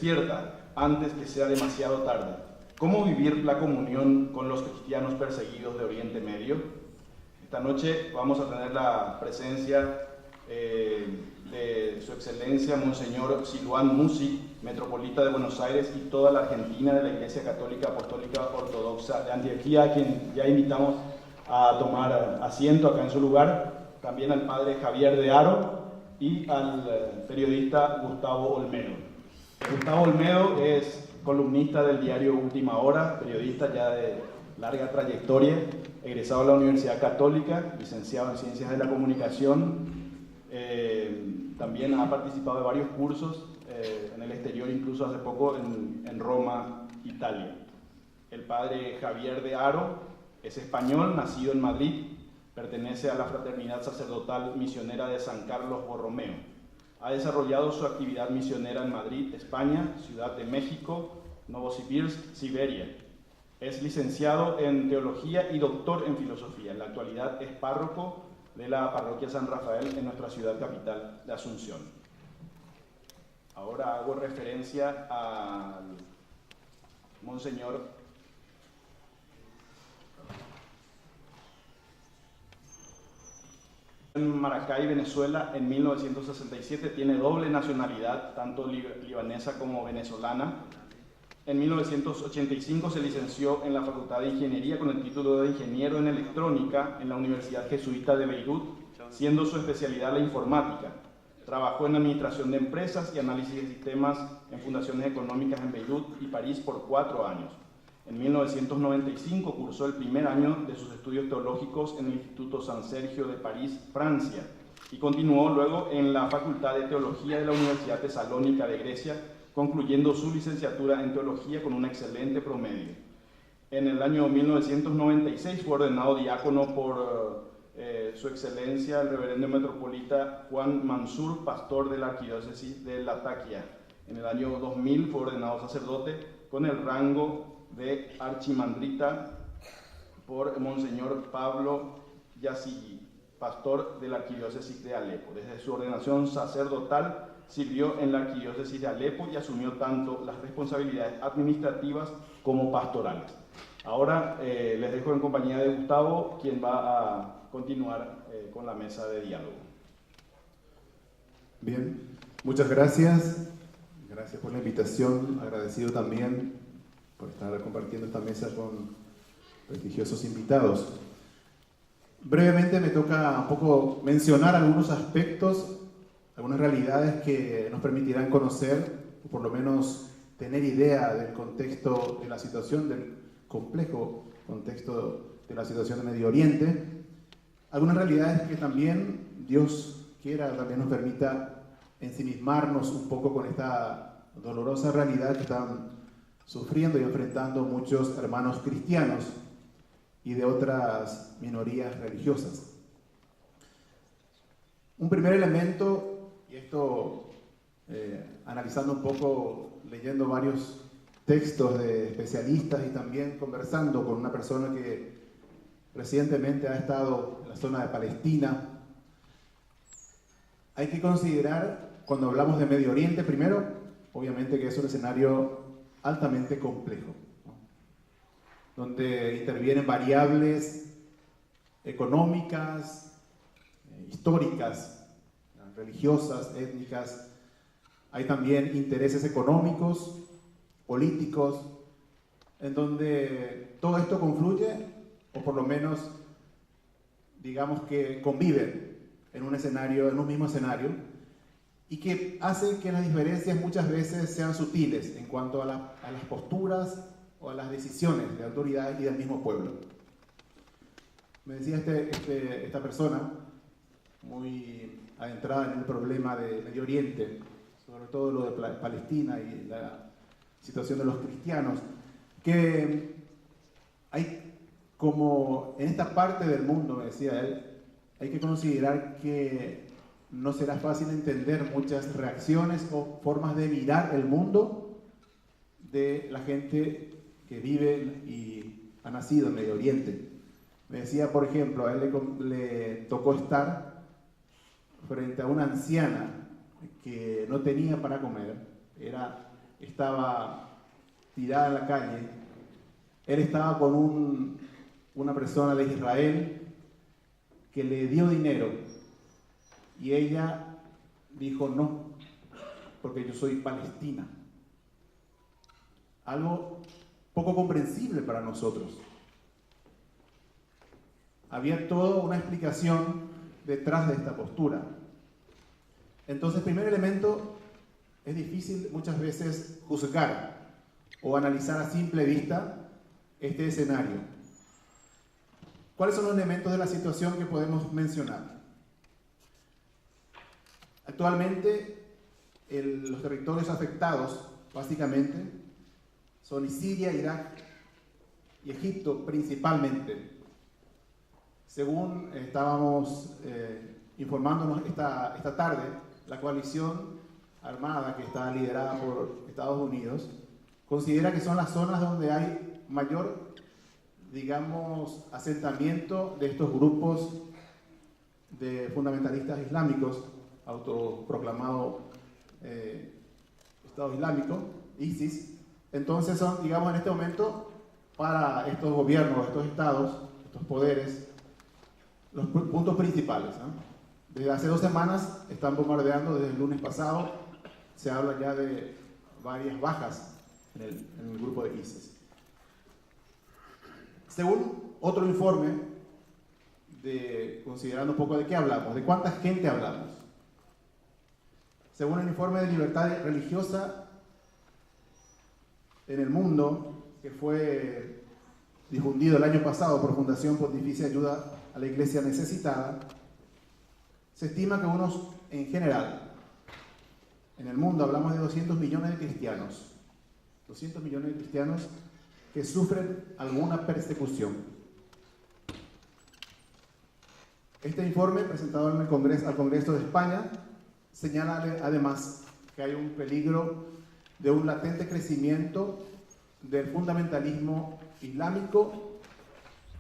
despierta antes que sea demasiado tarde. ¿Cómo vivir la comunión con los cristianos perseguidos de Oriente Medio? Esta noche vamos a tener la presencia de Su Excelencia Monseñor Silván Musi, metropolita de Buenos Aires y toda la Argentina de la Iglesia Católica Apostólica Ortodoxa de Antioquía, a quien ya invitamos a tomar asiento acá en su lugar. También al padre Javier de Haro y al periodista Gustavo Olmedo. Gustavo Olmedo es columnista del diario Última Hora, periodista ya de larga trayectoria, egresado de la Universidad Católica, licenciado en Ciencias de la Comunicación. También ha participado de varios cursos en el exterior, incluso hace poco en Roma, Italia. El padre Javier de Haro es español, nacido en Madrid, pertenece a la Fraternidad Sacerdotal Misionera de San Carlos Borromeo. Ha desarrollado su actividad misionera en Madrid, España, Ciudad de México, Novosibirsk, Siberia. Es licenciado en Teología y doctor en Filosofía. En la actualidad es párroco de la Parroquia San Rafael en nuestra ciudad capital de Asunción. Ahora hago referencia al Monseñor en Maracay, Venezuela, en 1967. Tiene doble nacionalidad, tanto libanesa como venezolana. En 1985 se licenció en la Facultad de Ingeniería con el título de Ingeniero en Electrónica en la Universidad Jesuita de Beirut, siendo su especialidad la informática. Trabajó en Administración de Empresas y Análisis de Sistemas en fundaciones económicas en Beirut y París por 4 años. En 1995 cursó el primer año de sus estudios teológicos en el Instituto San Sergio de París, Francia, y continuó luego en la Facultad de Teología de la Universidad Tesalónica de Grecia, concluyendo su licenciatura en Teología con un excelente promedio. En el año 1996 fue ordenado diácono por Su Excelencia el Reverendo Metropolita Juan Mansur, pastor de la Arquidiócesis de Latakia. En el año 2000 fue ordenado sacerdote con el rango de archimandrita por Monseñor Pablo Yasigui, pastor de la Arquidiócesis de Alepo. Desde su ordenación sacerdotal sirvió en la Arquidiócesis de Alepo y asumió tanto las responsabilidades administrativas como pastorales. Ahora les dejo en compañía de Gustavo, quien va a continuar con la mesa de diálogo. Bien, muchas gracias. Gracias por la invitación. Agradecido también por estar compartiendo esta mesa con prestigiosos invitados. Brevemente me toca un poco mencionar algunos aspectos, algunas realidades que nos permitirán conocer, o por lo menos tener idea del contexto de la situación, del complejo contexto de la situación de Medio Oriente. Algunas realidades que también Dios quiera, también nos permita ensimismarnos un poco con esta dolorosa realidad que están sufriendo y enfrentando muchos hermanos cristianos y de otras minorías religiosas. Un primer elemento, y esto analizando un poco, leyendo varios textos de especialistas y también conversando con una persona que recientemente ha estado en la zona de Palestina, hay que considerar, cuando hablamos de Medio Oriente, primero, obviamente que es un escenario altamente complejo, ¿no? Donde intervienen variables económicas, históricas, religiosas, étnicas. Hay también intereses económicos, políticos, en donde todo esto confluye, o por lo menos, digamos que conviven en un escenario, en un mismo escenario, y que hace que las diferencias muchas veces sean sutiles en cuanto a las posturas o a las decisiones de autoridad y del mismo pueblo. Me decía esta persona, muy adentrada en el problema de Medio Oriente, sobre todo lo de Palestina y la situación de los cristianos, que hay como en esta parte del mundo, me decía él, hay que considerar que no será fácil entender muchas reacciones o formas de mirar el mundo de la gente que vive y ha nacido en Medio Oriente. Me decía, por ejemplo, a él le tocó estar frente a una anciana que no tenía para comer, era estaba tirada en la calle. Él estaba con una persona de Israel que le dio dinero y ella dijo no, porque yo soy palestina. Algo poco comprensible para nosotros. Había toda una explicación detrás de esta postura. Entonces, primer elemento, es difícil muchas veces juzgar o analizar a simple vista este escenario. ¿Cuáles son los elementos de la situación que podemos mencionar? Actualmente, los territorios afectados, básicamente, son Siria, Irak y Egipto principalmente. Según estábamos informándonos esta tarde, la coalición armada que está liderada por Estados Unidos considera que son las zonas donde hay mayor, digamos, asentamiento de estos grupos de fundamentalistas islámicos, autoproclamado Estado Islámico, ISIS. Entonces son, digamos, en este momento, para estos gobiernos, estos estados, estos poderes, los puntos principales, ¿no? Desde hace 2 semanas están bombardeando, desde el lunes pasado se habla ya de varias bajas en el grupo de ISIS. Según otro informe, considerando un poco de qué hablamos, de cuánta gente hablamos. Según el informe de libertad religiosa en el mundo, que fue difundido el año pasado por Fundación Pontificia Ayuda a la Iglesia Necesitada, se estima que en general, en el mundo hablamos de 200 millones de cristianos. 200 millones de cristianos que sufren alguna persecución. Este informe, presentado al Congreso de España, señala además que hay un peligro de un latente crecimiento del fundamentalismo islámico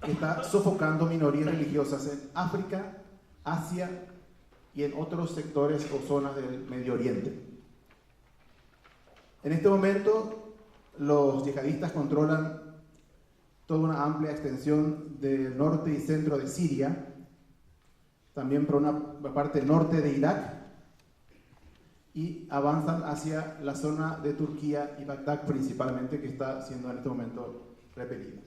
que está sofocando minorías religiosas en África, Asia y en otros sectores o zonas del Medio Oriente. En este momento, los yihadistas controlan toda una amplia extensión del norte y centro de Siria, también por una parte norte de Irak, y avanzan hacia la zona de Turquía y Bagdad principalmente, que está siendo en este momento repelida.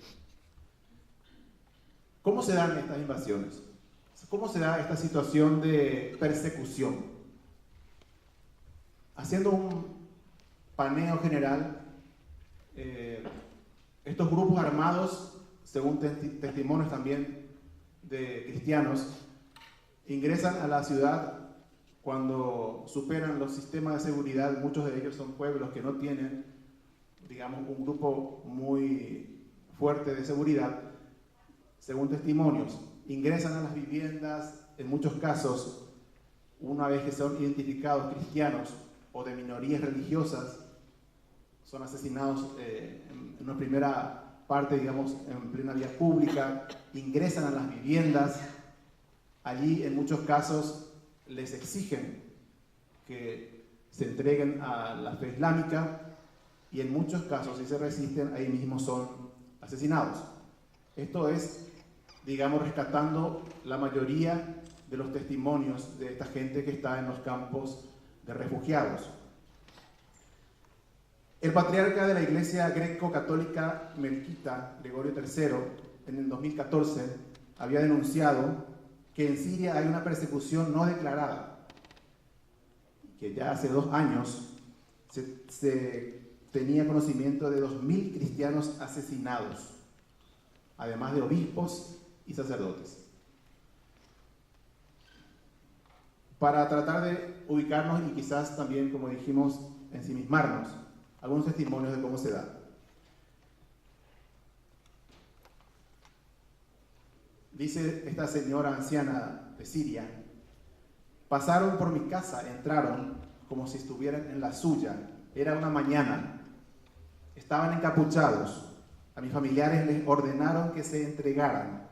¿Cómo se dan estas invasiones? ¿Cómo se da esta situación de persecución? Haciendo un paneo general, estos grupos armados, según testimonios también de cristianos, ingresan a la ciudad cuando superan los sistemas de seguridad. Muchos de ellos son pueblos que no tienen, digamos, un grupo muy fuerte de seguridad. Según testimonios, ingresan a las viviendas, en muchos casos, una vez que son identificados cristianos o de minorías religiosas, son asesinados en una primera parte, digamos, en plena vía pública, ingresan a las viviendas. Allí, en muchos casos, les exigen que se entreguen a la fe islámica y en muchos casos, si se resisten, ahí mismo son asesinados. Esto es, digamos, rescatando la mayoría de los testimonios de esta gente que está en los campos de refugiados. El patriarca de la Iglesia Greco-Católica Melquita, Gregorio III, en el 2014, había denunciado que en Siria hay una persecución no declarada, que ya hace 2 años se tenía conocimiento de 2.000 cristianos asesinados, además de obispos y sacerdotes. Para tratar de ubicarnos y quizás también, como dijimos, ensimismarnos, algunos testimonios de cómo se da. Dice esta señora anciana de Siria: pasaron por mi casa, entraron como si estuvieran en la suya. Era una mañana. Estaban encapuchados. A mis familiares les ordenaron que se entregaran,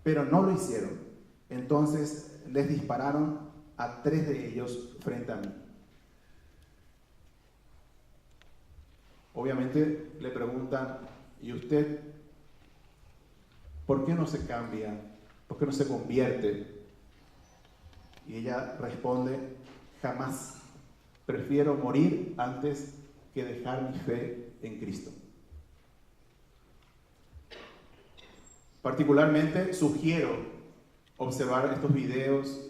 pero no lo hicieron. Entonces les dispararon a 3 de ellos frente a mí. obviamente le preguntan, ¿y usted por qué no se cambia? ¿Por qué no se convierte? Y ella responde, jamás. Prefiero morir antes que dejar mi fe en Cristo. Particularmente sugiero observar estos videos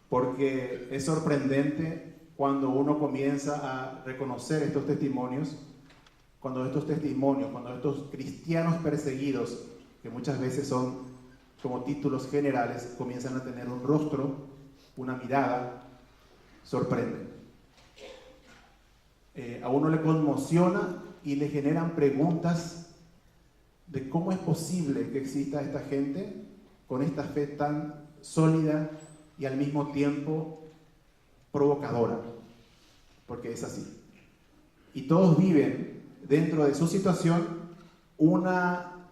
porque es sorprendente cuando uno comienza a reconocer estos testimonios, cuando estos cristianos perseguidos, que muchas veces son como títulos generales, comienzan a tener un rostro, una mirada, sorprende. A uno le conmociona y le generan preguntas de cómo es posible que exista esta gente con esta fe tan sólida y al mismo tiempo provocadora, porque es así. Y todos viven dentro de su situación una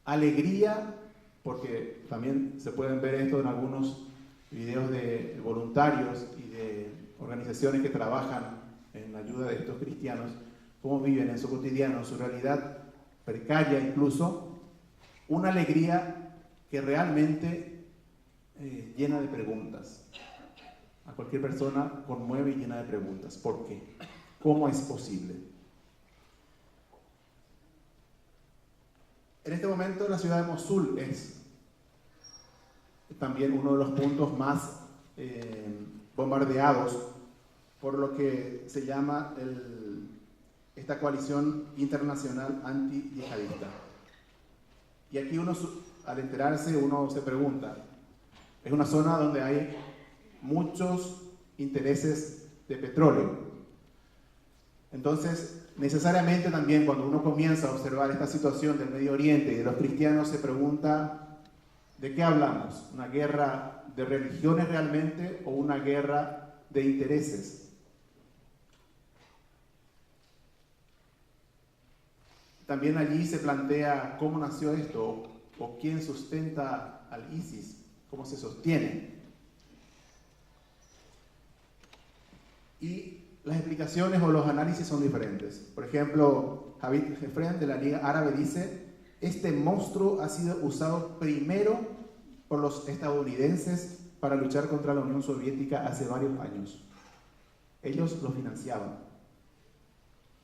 alegría, porque también se pueden ver esto en algunos videos de voluntarios y de organizaciones que trabajan en ayuda de estos cristianos, cómo viven en su cotidiano, en su realidad precaria incluso, una alegría que realmente llena de preguntas. A cualquier persona conmueve y llena de preguntas. ¿Por qué? ¿Cómo es posible? En este momento la ciudad de Mosul es también uno de los puntos más bombardeados por lo que se llama esta coalición internacional anti-yihadista. Y aquí uno, al enterarse, uno se pregunta, es una zona donde hay muchos intereses de petróleo. Entonces, necesariamente también cuando uno comienza a observar esta situación del Medio Oriente y de los cristianos, se pregunta, ¿de qué hablamos? ¿Una guerra de religiones realmente o una guerra de intereses? También allí se plantea cómo nació esto o quién sustenta al ISIS, cómo se sostiene. Y las explicaciones o los análisis son diferentes. Por ejemplo, Javid Jefren de la Liga Árabe dice, este monstruo ha sido usado primero por los estadounidenses para luchar contra la Unión Soviética hace varios años. Ellos lo financiaban.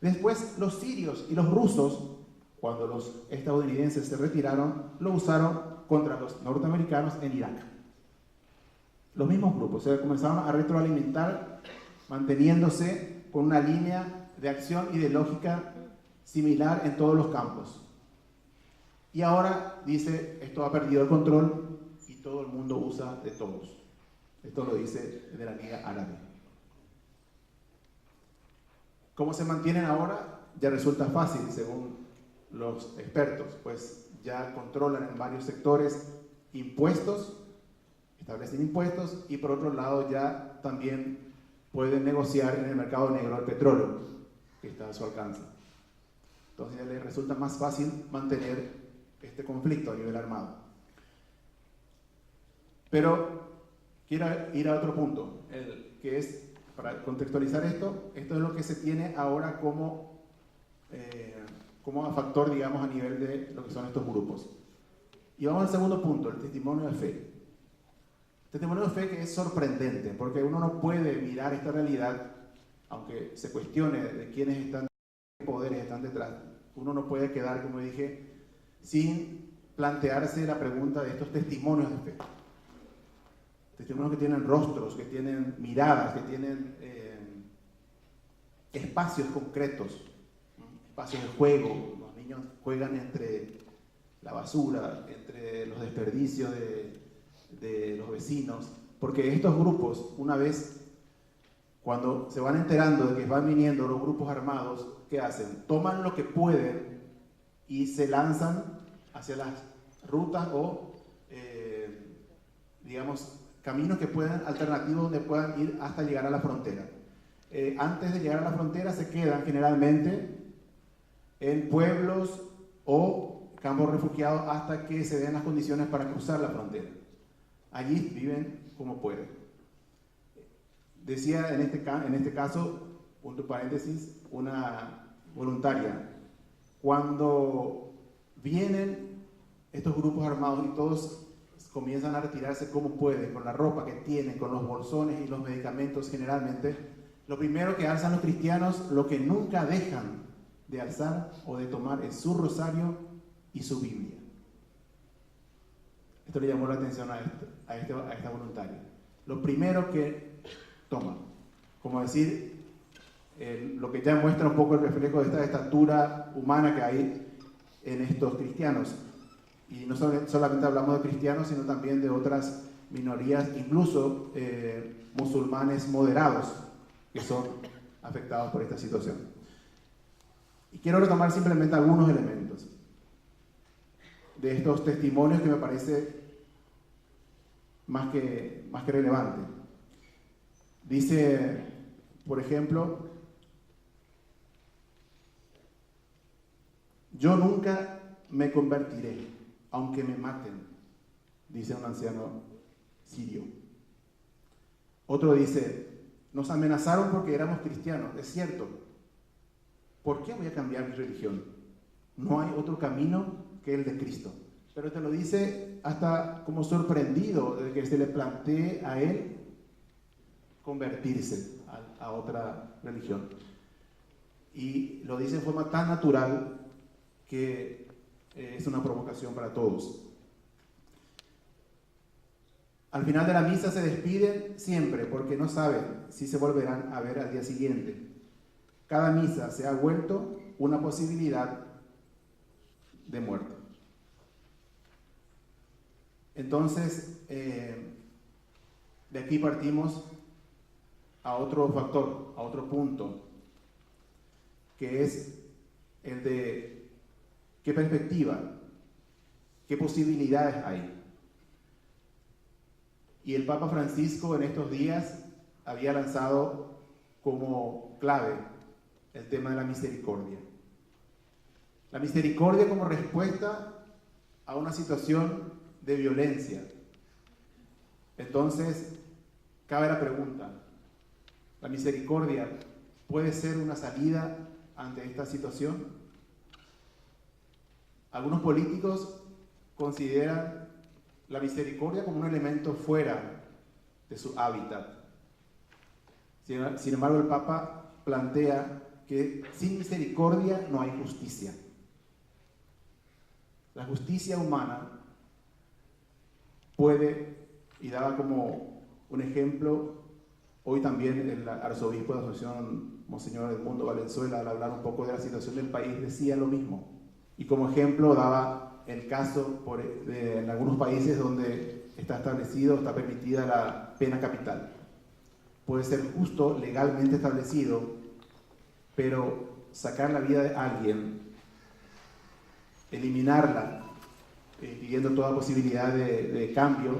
Después los sirios y los rusos, cuando los estadounidenses se retiraron, lo usaron contra los norteamericanos en Irak. Los mismos grupos se comenzaron a retroalimentar, manteniéndose con una línea de acción y de lógica similar en todos los campos. Y ahora dice, esto ha perdido el control y todo el mundo usa de todos. Esto lo dice de la Liga Árabe. ¿Cómo se mantienen ahora? Ya resulta fácil, según los expertos, pues ya controlan en varios sectores impuestos, establecen impuestos y por otro lado ya también pueden negociar en el mercado negro el petróleo que está a su alcance. Entonces ya les resulta más fácil mantener este conflicto a nivel armado. Pero quiero ir a otro punto, que es, para contextualizar esto es lo que se tiene ahora como factor, digamos, a nivel de lo que son estos grupos. Y vamos al segundo punto, el testimonio de fe. Testimonio de fe que es sorprendente, porque uno no puede mirar esta realidad, aunque se cuestione de quiénes están, qué poderes están detrás, uno no puede quedar, como dije, sin plantearse la pregunta de estos testimonios de fe. Testimonios que tienen rostros, que tienen miradas, que tienen espacios concretos, espacios de juego. Los niños juegan entre la basura, entre los desperdicios de los vecinos, porque estos grupos, una vez, cuando se van enterando de que van viniendo los grupos armados, ¿qué hacen? Toman lo que pueden y se lanzan hacia las rutas o, digamos, caminos que puedan, alternativos donde puedan ir hasta llegar a la frontera. Antes de llegar a la frontera se quedan generalmente en pueblos o campos refugiados hasta que se den las condiciones para cruzar la frontera. Allí viven como pueden. Decía en este caso, punto paréntesis, una voluntaria. Cuando vienen estos grupos armados y todos comienzan a retirarse como pueden, con la ropa que tienen, con los bolsones y los medicamentos generalmente, lo primero que alzan los cristianos, lo que nunca dejan de alzar o de tomar, es su rosario y su Biblia. Esto le llamó la atención a esta voluntaria. Lo primero que toman, como decir, lo que ya muestra un poco el reflejo de esta estatura humana que hay en estos cristianos. Y no solamente hablamos de cristianos, sino también de otras minorías, incluso musulmanes moderados, que son afectados por esta situación. Y quiero retomar simplemente algunos elementos de estos testimonios que me parece más que relevante. Dice, por ejemplo, yo nunca me convertiré, aunque me maten, dice un anciano sirio. Otro dice, nos amenazaron porque éramos cristianos, es cierto. ¿Por qué voy a cambiar mi religión? No hay otro camino que el de Cristo. Pero te lo dice hasta como sorprendido de que se le plantee a él convertirse a otra religión. Y lo dice en forma tan natural que es una provocación para todos. Al final de la misa se despiden siempre porque no saben si se volverán a ver al día siguiente. Cada misa se ha vuelto una posibilidad de muerte. Entonces, de aquí partimos a otro factor, a otro punto, que es el de qué perspectiva, qué posibilidades hay. Y el Papa Francisco en estos días había lanzado como clave el tema de la misericordia. La misericordia como respuesta a una situación de violencia. Entonces, cabe la pregunta, ¿la misericordia puede ser una salida ante esta situación? Algunos políticos consideran la misericordia como un elemento fuera de su hábitat. Sin embargo, el Papa plantea que sin misericordia no hay justicia. La justicia humana puede, y daba como un ejemplo, hoy también el arzobispo de la Asociación, Monseñor Edmundo Valenzuela, al hablar un poco de la situación del país, decía lo mismo. Y como ejemplo daba el caso en algunos países donde está permitida la pena capital. Puede ser justo, legalmente establecido, pero sacar la vida de alguien, eliminarla, pidiendo toda posibilidad de cambio,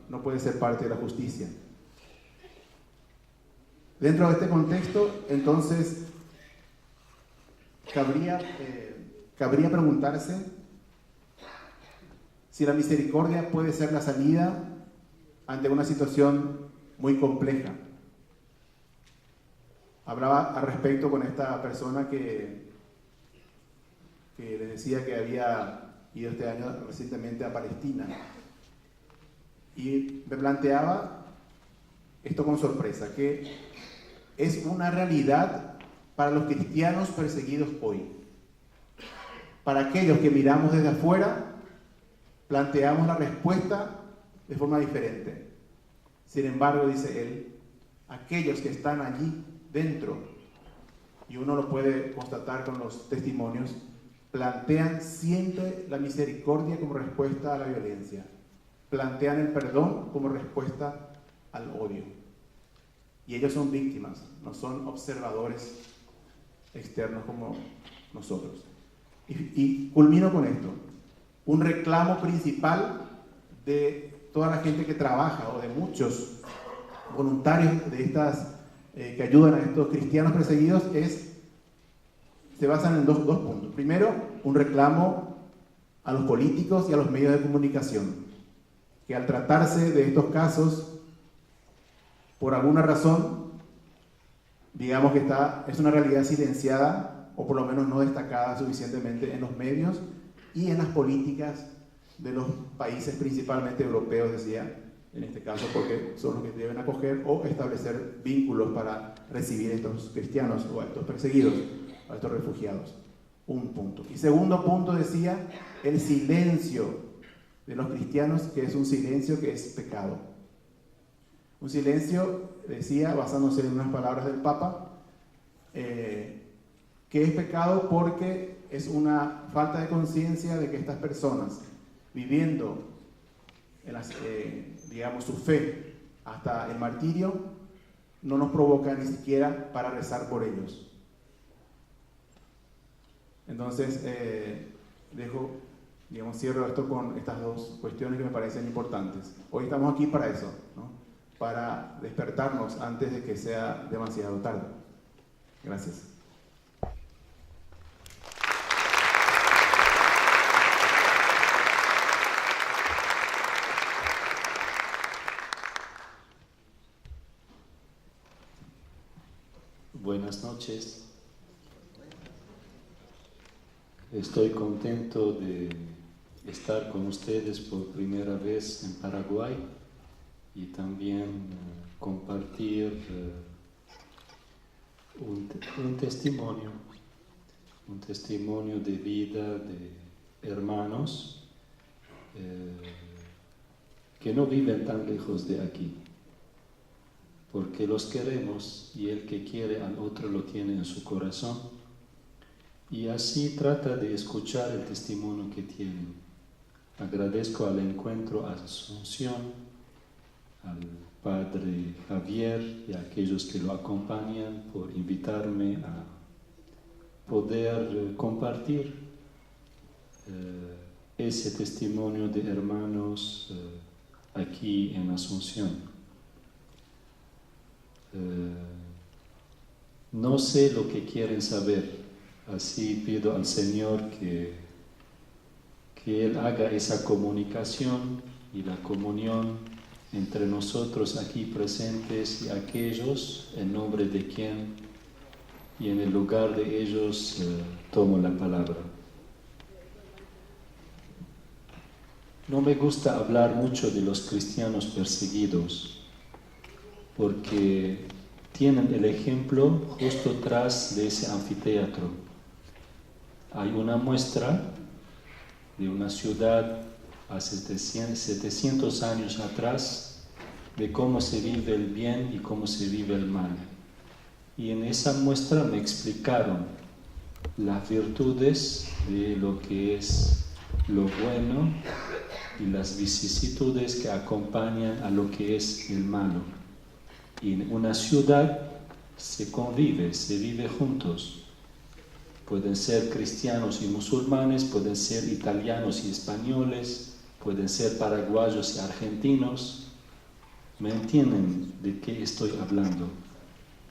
no puede ser parte de la justicia. Dentro de este contexto, entonces, cabría preguntarse si la misericordia puede ser la salida ante una situación muy compleja. Hablaba al respecto con esta persona que les decía que había ido este año recientemente a Palestina y me planteaba esto con sorpresa, que es una realidad para los cristianos perseguidos hoy. Para aquellos que miramos desde afuera, planteamos la respuesta de forma diferente. Sin embargo, dice él, aquellos que están allí dentro, y uno lo puede constatar con los testimonios, plantean siempre la misericordia como respuesta a la violencia. Plantean el perdón como respuesta al odio. Y ellos son víctimas, no son observadores externos como nosotros. Y culmino con esto. Un reclamo principal de toda la gente que trabaja o de muchos voluntarios de estas que ayudan a estos cristianos perseguidos se basan en dos puntos. Primero, un reclamo a los políticos y a los medios de comunicación, que al tratarse de estos casos, por alguna razón, digamos que es una realidad silenciada o por lo menos no destacada suficientemente en los medios y en las políticas de los países principalmente europeos, decía, en este caso porque son los que deben acoger o establecer vínculos para recibir a estos cristianos o a estos perseguidos, a estos refugiados. Un punto. Y segundo punto decía, el silencio de los cristianos, que es un silencio que es pecado. Un silencio, decía, basándose en unas palabras del Papa, que es pecado porque es una falta de conciencia de que estas personas, viviendo digamos, su fe hasta el martirio, no nos provoca ni siquiera para rezar por ellos. Entonces, cierro esto con estas dos cuestiones que me parecen importantes. Hoy estamos aquí para eso, ¿no? Para despertarnos antes de que sea demasiado tarde. Gracias. Buenas noches. Estoy contento de estar con ustedes por primera vez en Paraguay y también compartir un testimonio de vida de hermanos que no viven tan lejos de aquí, porque los queremos y el que quiere al otro lo tiene en su corazón. Y así trata de escuchar el testimonio que tienen. Agradezco al Encuentro Asunción, al Padre Javier y a aquellos que lo acompañan por invitarme a poder compartir ese testimonio de hermanos aquí en Asunción. No sé lo que quieren saber. Así pido al Señor que Él haga esa comunicación y la comunión entre nosotros aquí presentes y aquellos, en nombre de quien y en el lugar de ellos tomo la palabra. No me gusta hablar mucho de los cristianos perseguidos, porque tienen el ejemplo justo tras de ese anfiteatro. Hay una muestra de una ciudad hace 700 años atrás de cómo se vive el bien y cómo se vive el mal. Y en esa muestra me explicaron las virtudes de lo que es lo bueno y las vicisitudes que acompañan a lo que es el malo. Y en una ciudad se convive, se vive juntos. Pueden ser cristianos y musulmanes, pueden ser italianos y españoles, pueden ser paraguayos y argentinos. ¿Me entienden de qué estoy hablando?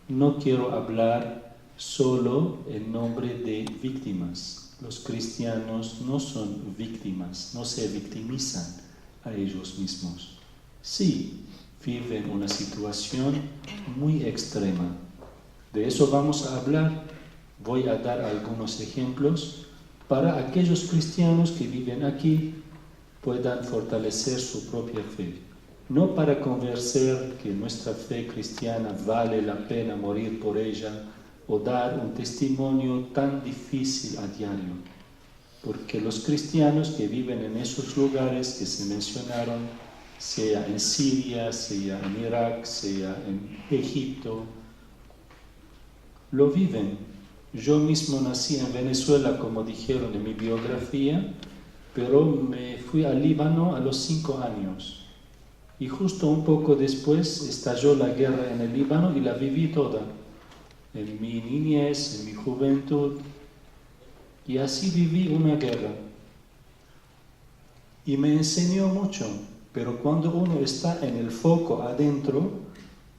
No quiero hablar solo en nombre de víctimas. Los cristianos no son víctimas, no se victimizan a ellos mismos. Sí, viven una situación muy extrema. De eso vamos a hablar. Voy a dar algunos ejemplos para aquellos cristianos que viven aquí puedan fortalecer su propia fe. No para convencer que nuestra fe cristiana vale la pena morir por ella o dar un testimonio tan difícil a diario, porque los cristianos que viven en esos lugares que se mencionaron, sea en Siria, sea en Irak, sea en Egipto, lo viven. Yo mismo nací en Venezuela, como dijeron en mi biografía, pero me fui al Líbano a los 5 años. Y justo un poco después estalló la guerra en el Líbano y la viví toda, en mi niñez, en mi juventud. Y así viví una guerra. Y me enseñó mucho, pero cuando uno está en el foco adentro,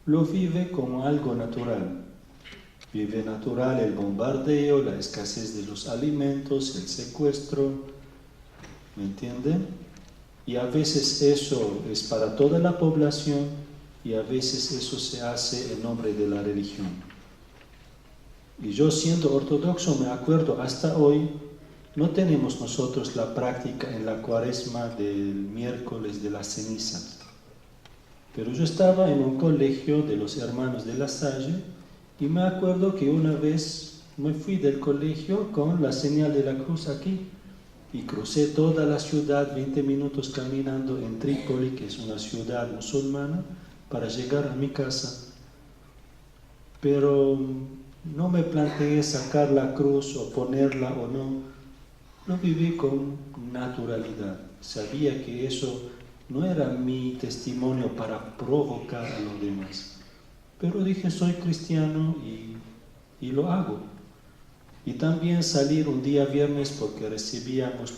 lo vive como algo natural. Vive natural el bombardeo, la escasez de los alimentos, el secuestro, ¿me entienden? Y a veces eso es para toda la población y a veces eso se hace en nombre de la religión. Y yo siendo ortodoxo me acuerdo hasta hoy, no tenemos nosotros la práctica en la cuaresma del miércoles de las cenizas. Pero yo estaba en un colegio de los hermanos de La Salle y me acuerdo que una vez me fui del colegio con la señal de la cruz aquí y crucé toda la ciudad 20 minutos caminando en Trípoli, que es una ciudad musulmana, para llegar a mi casa. Pero no me planteé sacar la cruz o ponerla o no. Lo viví con naturalidad. Sabía que eso no era mi testimonio para provocar a los demás. Pero dije, soy cristiano y lo hago. Y también salir un día viernes porque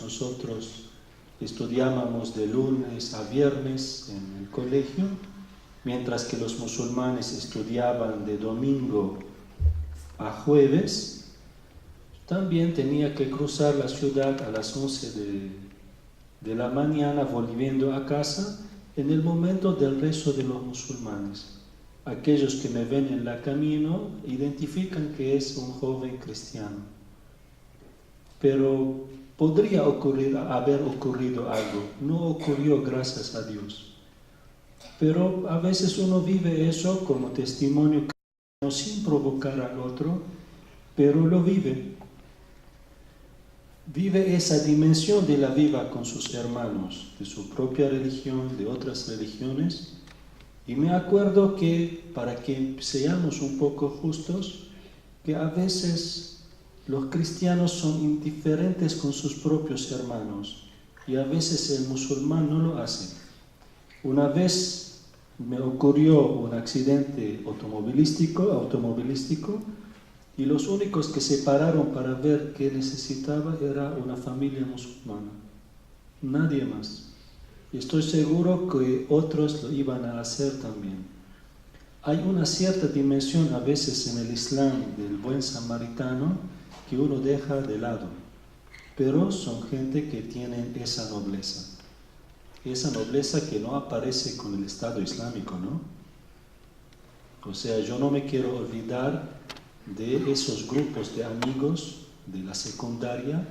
nosotros estudiábamos de lunes a viernes en el colegio, mientras que los musulmanes estudiaban de domingo a jueves. También tenía que cruzar la ciudad a las 11 de la mañana volviendo a casa en el momento del rezo de los musulmanes. Aquellos que me ven en el camino identifican que es un joven cristiano. Pero podría haber ocurrido algo. No ocurrió, gracias a Dios. Pero a veces uno vive eso como testimonio sin provocar al otro, pero lo vive. Vive esa dimensión de la vida con sus hermanos, de su propia religión, de otras religiones. Y me acuerdo que, para que seamos un poco justos, que a veces los cristianos son indiferentes con sus propios hermanos y a veces el musulmán no lo hace. Una vez me ocurrió un accidente automovilístico y los únicos que se pararon para ver qué necesitaba era una familia musulmana, nadie más. Y estoy seguro que otros lo iban a hacer también. Hay una cierta dimensión a veces en el Islam del buen samaritano que uno deja de lado, pero son gente que tienen esa nobleza que no aparece con el Estado Islámico, ¿no? O sea, yo no me quiero olvidar de esos grupos de amigos de la secundaria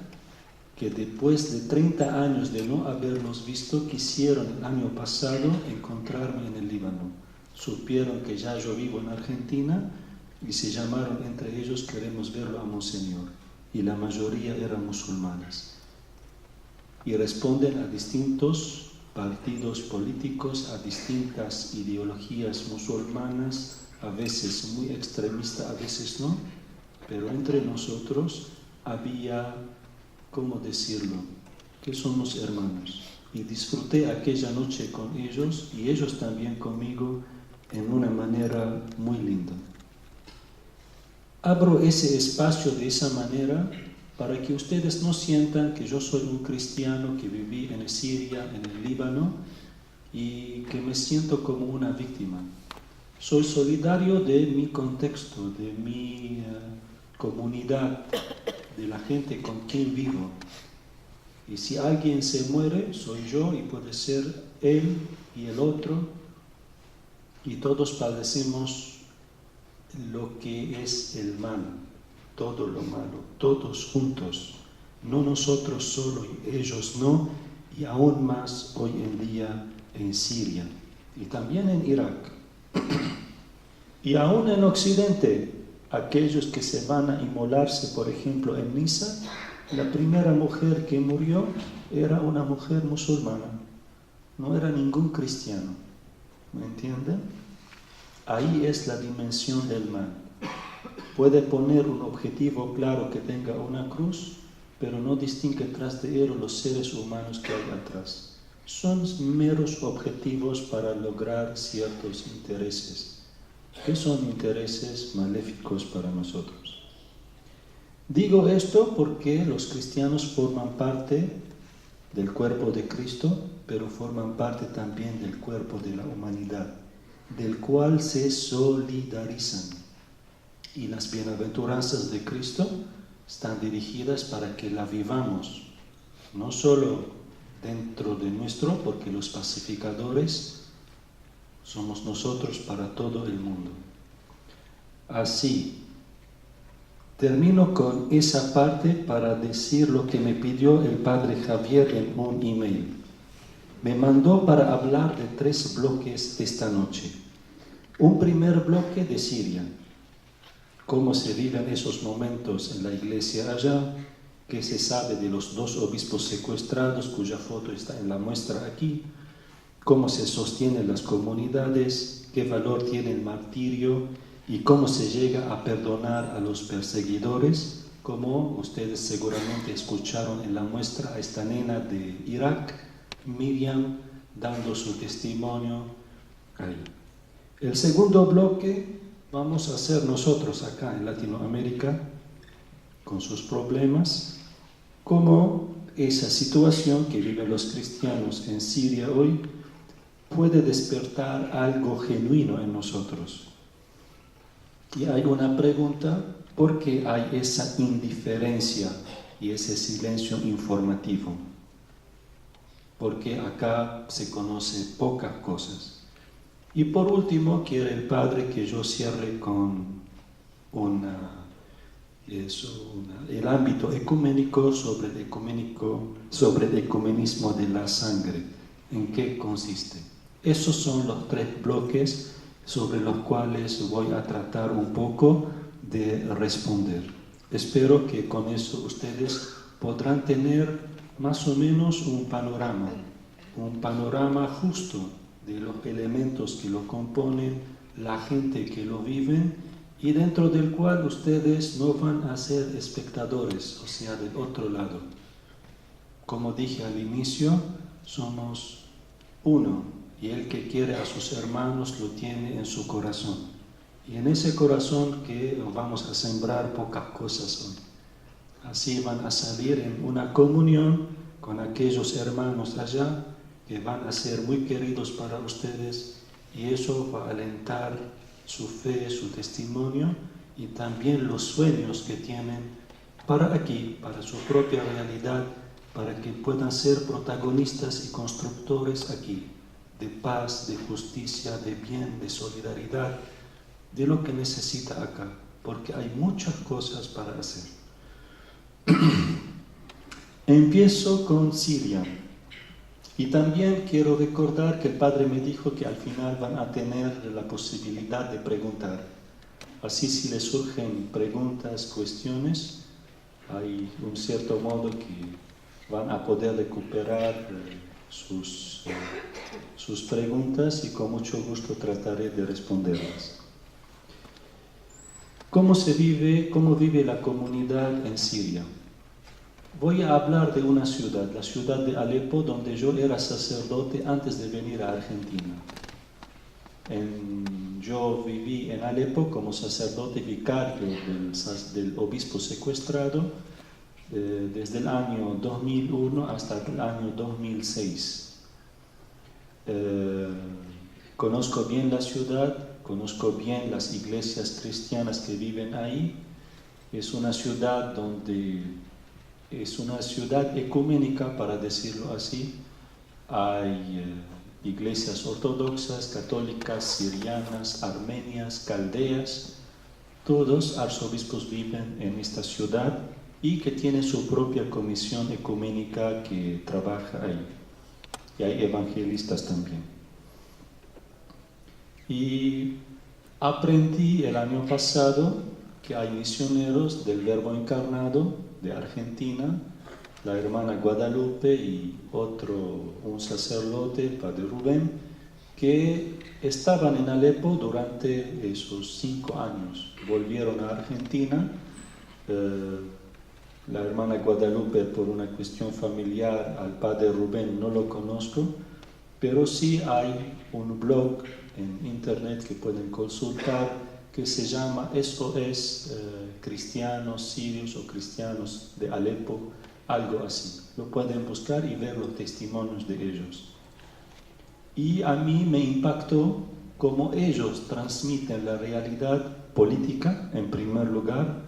que después de 30 años de no haberlos visto, quisieron el año pasado encontrarme en el Líbano. Supieron que ya yo vivo en Argentina y se llamaron entre ellos, queremos verlo a Monseñor. Y la mayoría eran musulmanes. Y responden a distintos partidos políticos, a distintas ideologías musulmanas, a veces muy extremistas, a veces no, pero entre nosotros había, ¿cómo decirlo?, que somos hermanos. Y disfruté aquella noche con ellos y ellos también conmigo en una manera muy linda. Abro ese espacio de esa manera para que ustedes no sientan que yo soy un cristiano que viví en Siria, en el Líbano, y que me siento como una víctima. Soy solidario de mi contexto, de mi comunidad, de la gente con quien vivo. Y si alguien se muere, soy yo y puede ser él y el otro, y todos padecemos lo que es el mal, todo lo malo, todos juntos, no nosotros solo y ellos no, y aún más hoy en día en Siria y también en Irak. Y aún en Occidente, aquellos que se van a inmolarse, por ejemplo, en Niza, la primera mujer que murió era una mujer musulmana, no era ningún cristiano. ¿Me entienden? Ahí es la dimensión del mal. Puede poner un objetivo claro que tenga una cruz, pero no distingue tras de él los seres humanos que hay atrás. Son meros objetivos para lograr ciertos intereses, que son intereses maléficos para nosotros. Digo esto porque los cristianos forman parte del cuerpo de Cristo, pero forman parte también del cuerpo de la humanidad, del cual se solidarizan. Y las bienaventuranzas de Cristo están dirigidas para que la vivamos, no solo dentro de nuestro, porque los pacificadores somos nosotros para todo el mundo. Así, Termino con esa parte para decir lo que me pidió el padre Javier en un email. Me mandó para hablar de 3 bloques esta noche. Un primer bloque de Siria, cómo se viven esos momentos en la iglesia allá, qué se sabe de los 2 obispos secuestrados, cuya foto está en la muestra aquí, cómo se sostienen las comunidades, qué valor tiene el martirio y cómo se llega a perdonar a los perseguidores, como ustedes seguramente escucharon en la muestra a esta nena de Irak, Miriam, dando su testimonio ahí. El segundo bloque vamos a hacer nosotros acá en Latinoamérica, con sus problemas, cómo esa situación que viven los cristianos en Siria hoy puede despertar algo genuino en nosotros. Y hay una pregunta, ¿por qué hay esa indiferencia y ese silencio informativo? Porque acá se conoce pocas cosas. Y por último, quiere el Padre que yo cierre con el ámbito ecuménico sobre el ecumenismo de la sangre. ¿En qué consiste? Esos son los 3 bloques sobre los cuales voy a tratar un poco de responder. Espero que con eso ustedes podrán tener más o menos un panorama justo de los elementos que lo componen, la gente que lo viven, y dentro del cual ustedes no van a ser espectadores, o sea, del otro lado. Como dije al inicio, somos uno, y el que quiere a sus hermanos lo tiene en su corazón. Y en ese corazón que vamos a sembrar pocas cosas hoy. Así van a salir en una comunión con aquellos hermanos allá que van a ser muy queridos para ustedes, y eso va a alentar su fe, su testimonio y también los sueños que tienen para aquí, para su propia realidad, para que puedan ser protagonistas y constructores aquí, de paz, de justicia, de bien, de solidaridad, de lo que necesita acá, porque hay muchas cosas para hacer. Empiezo con Siria. Y también quiero recordar que el Padre me dijo que al final van a tener la posibilidad de preguntar. Así, si les surgen preguntas, cuestiones, hay un cierto modo que van a poder recuperar sus preguntas, y con mucho gusto trataré de responderlas. ¿Cómo vive la comunidad en Siria? Voy a hablar de una ciudad, la ciudad de Alepo, donde yo era sacerdote antes de venir a Argentina. Yo viví en Alepo como sacerdote vicario del obispo secuestrado desde el año 2001 hasta el año 2006. Conozco bien la ciudad, conozco bien las iglesias cristianas que viven ahí. Es una ciudad ecuménica, para decirlo así. Hay iglesias ortodoxas, católicas, sirianas, armenias, caldeas. Todos arzobispos viven en esta ciudad y que tienen su propia comisión ecuménica que trabaja ahí. Y hay evangelistas también. Y aprendí el año pasado que hay misioneros del Verbo Encarnado de Argentina, la hermana Guadalupe y un sacerdote, Padre Rubén, que estaban en Alepo durante esos 5 años. Volvieron a Argentina. La hermana Guadalupe, por una cuestión familiar, al Padre Rubén no lo conozco, pero sí hay un blog en internet que pueden consultar, que se llama SOS Cristianos Sirios o Cristianos de Alepo, algo así. Lo pueden buscar y ver los testimonios de ellos. Y a mí me impactó cómo ellos transmiten la realidad política, en primer lugar,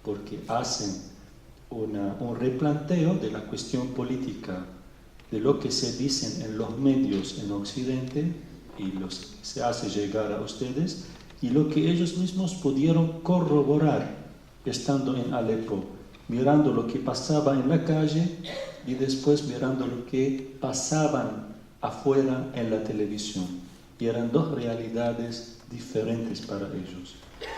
porque hacen un replanteo de la cuestión política, de lo que se dicen en los medios en Occidente y se hace llegar a ustedes, y lo que ellos mismos pudieron corroborar estando en Alepo, mirando lo que pasaba en la calle y después mirando lo que pasaban afuera en la televisión. Y eran dos realidades diferentes para ellos.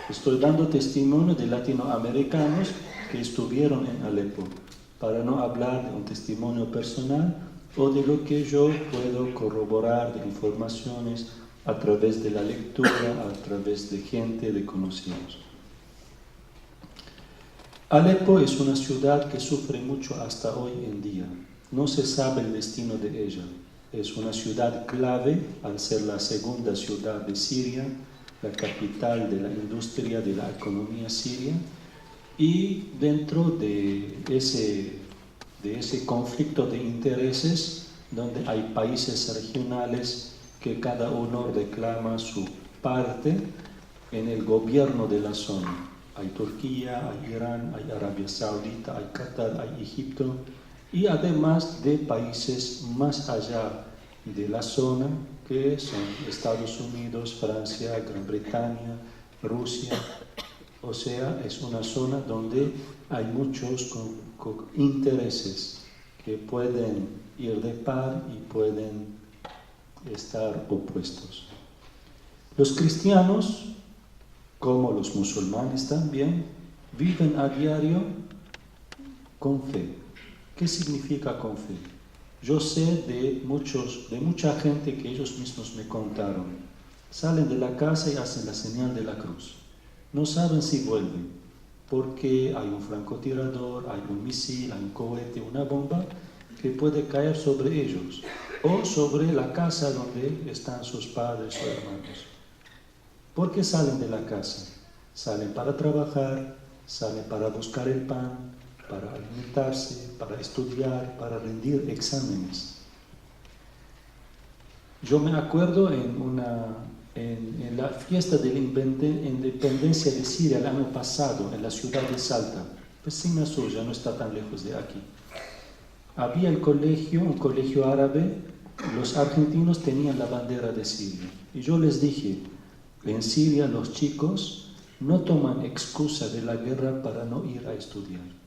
Estoy dando testimonio de latinoamericanos que estuvieron en Alepo, para no hablar de un testimonio personal o de lo que yo puedo corroborar de informaciones a través de la lectura, a través de gente, de conocidos. Alepo es una ciudad que sufre mucho hasta hoy en día. No se sabe el destino de ella. Es una ciudad clave al ser la segunda ciudad de Siria, la capital de la industria, de la economía siria, y dentro de ese conflicto de intereses, donde hay países regionales que cada uno reclama su parte en el gobierno de la zona. Hay Turquía, hay Irán, hay Arabia Saudita, hay Qatar, hay Egipto, y además de países más allá de la zona, que son Estados Unidos, Francia, Gran Bretaña, Rusia. O sea, es una zona donde hay muchos con intereses que pueden ir de par y pueden estar opuestos. Los cristianos, como los musulmanes también, viven a diario con fe. ¿Qué significa con fe? Yo sé de mucha gente que ellos mismos me contaron. Salen de la casa y hacen la señal de la cruz. No saben si vuelven, porque hay un francotirador, hay un misil, hay un cohete, una bomba que puede caer sobre ellos o sobre la casa donde están sus padres o hermanos. ¿Por qué salen de la casa? Salen para trabajar, salen para buscar el pan, para alimentarse, para estudiar, para rendir exámenes. Yo me acuerdo en la fiesta de la independencia de Siria el año pasado, en la ciudad de Salta, vecina suya, no está tan lejos de aquí. Había un colegio árabe, los argentinos tenían la bandera de Siria. Y yo les dije, en Siria los chicos no toman excusa de la guerra para no ir a estudiar.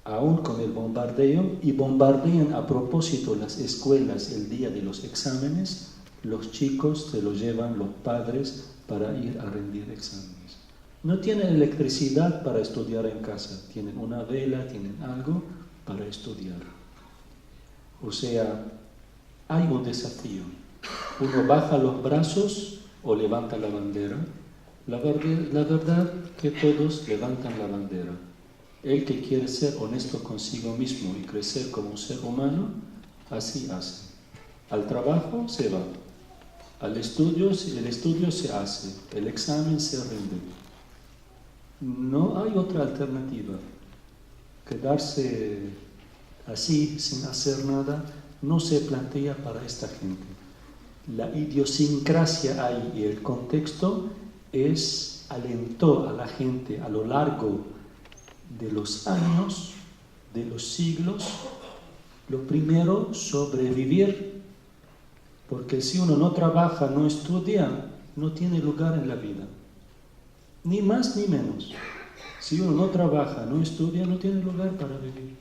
Aún con el bombardeo, y bombardean a propósito las escuelas el día de los exámenes, los chicos se los llevan los padres para ir a rendir exámenes. No tienen electricidad para estudiar en casa, tienen una vela, tienen algo para estudiar. O sea, hay un desafío. Uno baja los brazos o levanta la bandera. La verdad que todos levantan la bandera. El que quiere ser honesto consigo mismo y crecer como un ser humano, así hace. Al trabajo se va. El estudio se hace. El examen se rinde. No hay otra alternativa. Quedarse así, sin hacer nada, no se plantea para esta gente. La idiosincrasia ahí y el contexto alentó a la gente a lo largo de los años, de los siglos, lo primero, sobrevivir, porque si uno no trabaja, no estudia, no tiene lugar en la vida, ni más ni menos. Si uno no trabaja, no estudia, no tiene lugar para vivir.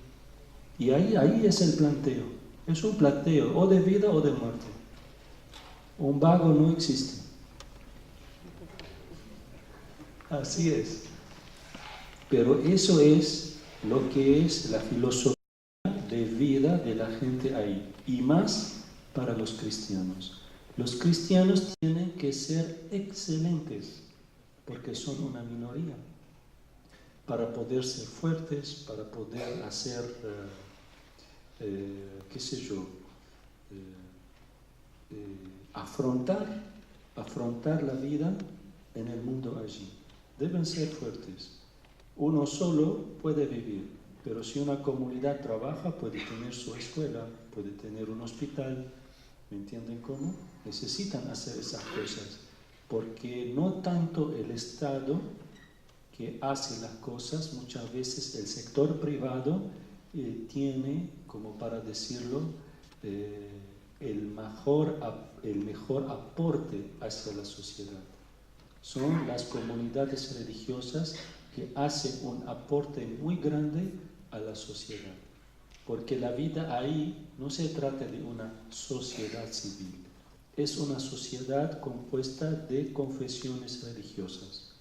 Y ahí es el planteo, es un planteo o de vida o de muerte. Un vago no existe. Así es. Pero eso es lo que es la filosofía de vida de la gente ahí, y más para los cristianos. Los cristianos tienen que ser excelentes, porque son una minoría, para poder ser fuertes, para poder hacer, afrontar la vida en el mundo allí. Deben ser fuertes. Uno solo puede vivir, pero si una comunidad trabaja, puede tener su escuela, puede tener un hospital. ¿Me entienden cómo? Necesitan hacer esas cosas, porque no tanto el Estado que hace las cosas, muchas veces el sector privado tiene, como para decirlo, el mejor aporte hacia la sociedad. Son las comunidades religiosas que hace un aporte muy grande a la sociedad. Porque la vida ahí no se trata de una sociedad civil, es una sociedad compuesta de confesiones religiosas.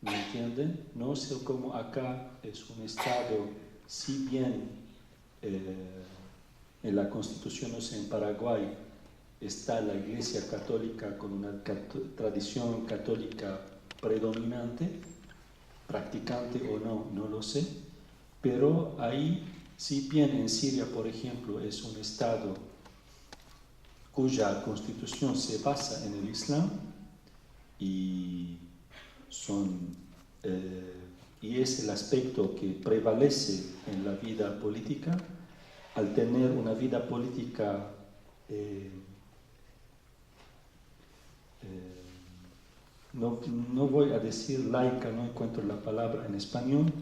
¿Me entienden? No sé cómo acá es un Estado, si bien en la Constitución, no sé, en Paraguay está la Iglesia Católica con una tradición católica predominante, practicante o no, no lo sé, pero ahí, si bien en Siria, por ejemplo, es un Estado cuya constitución se basa en el Islam y es el aspecto que prevalece en la vida política. Al tener una vida política no voy a decir laica, no encuentro la palabra en español,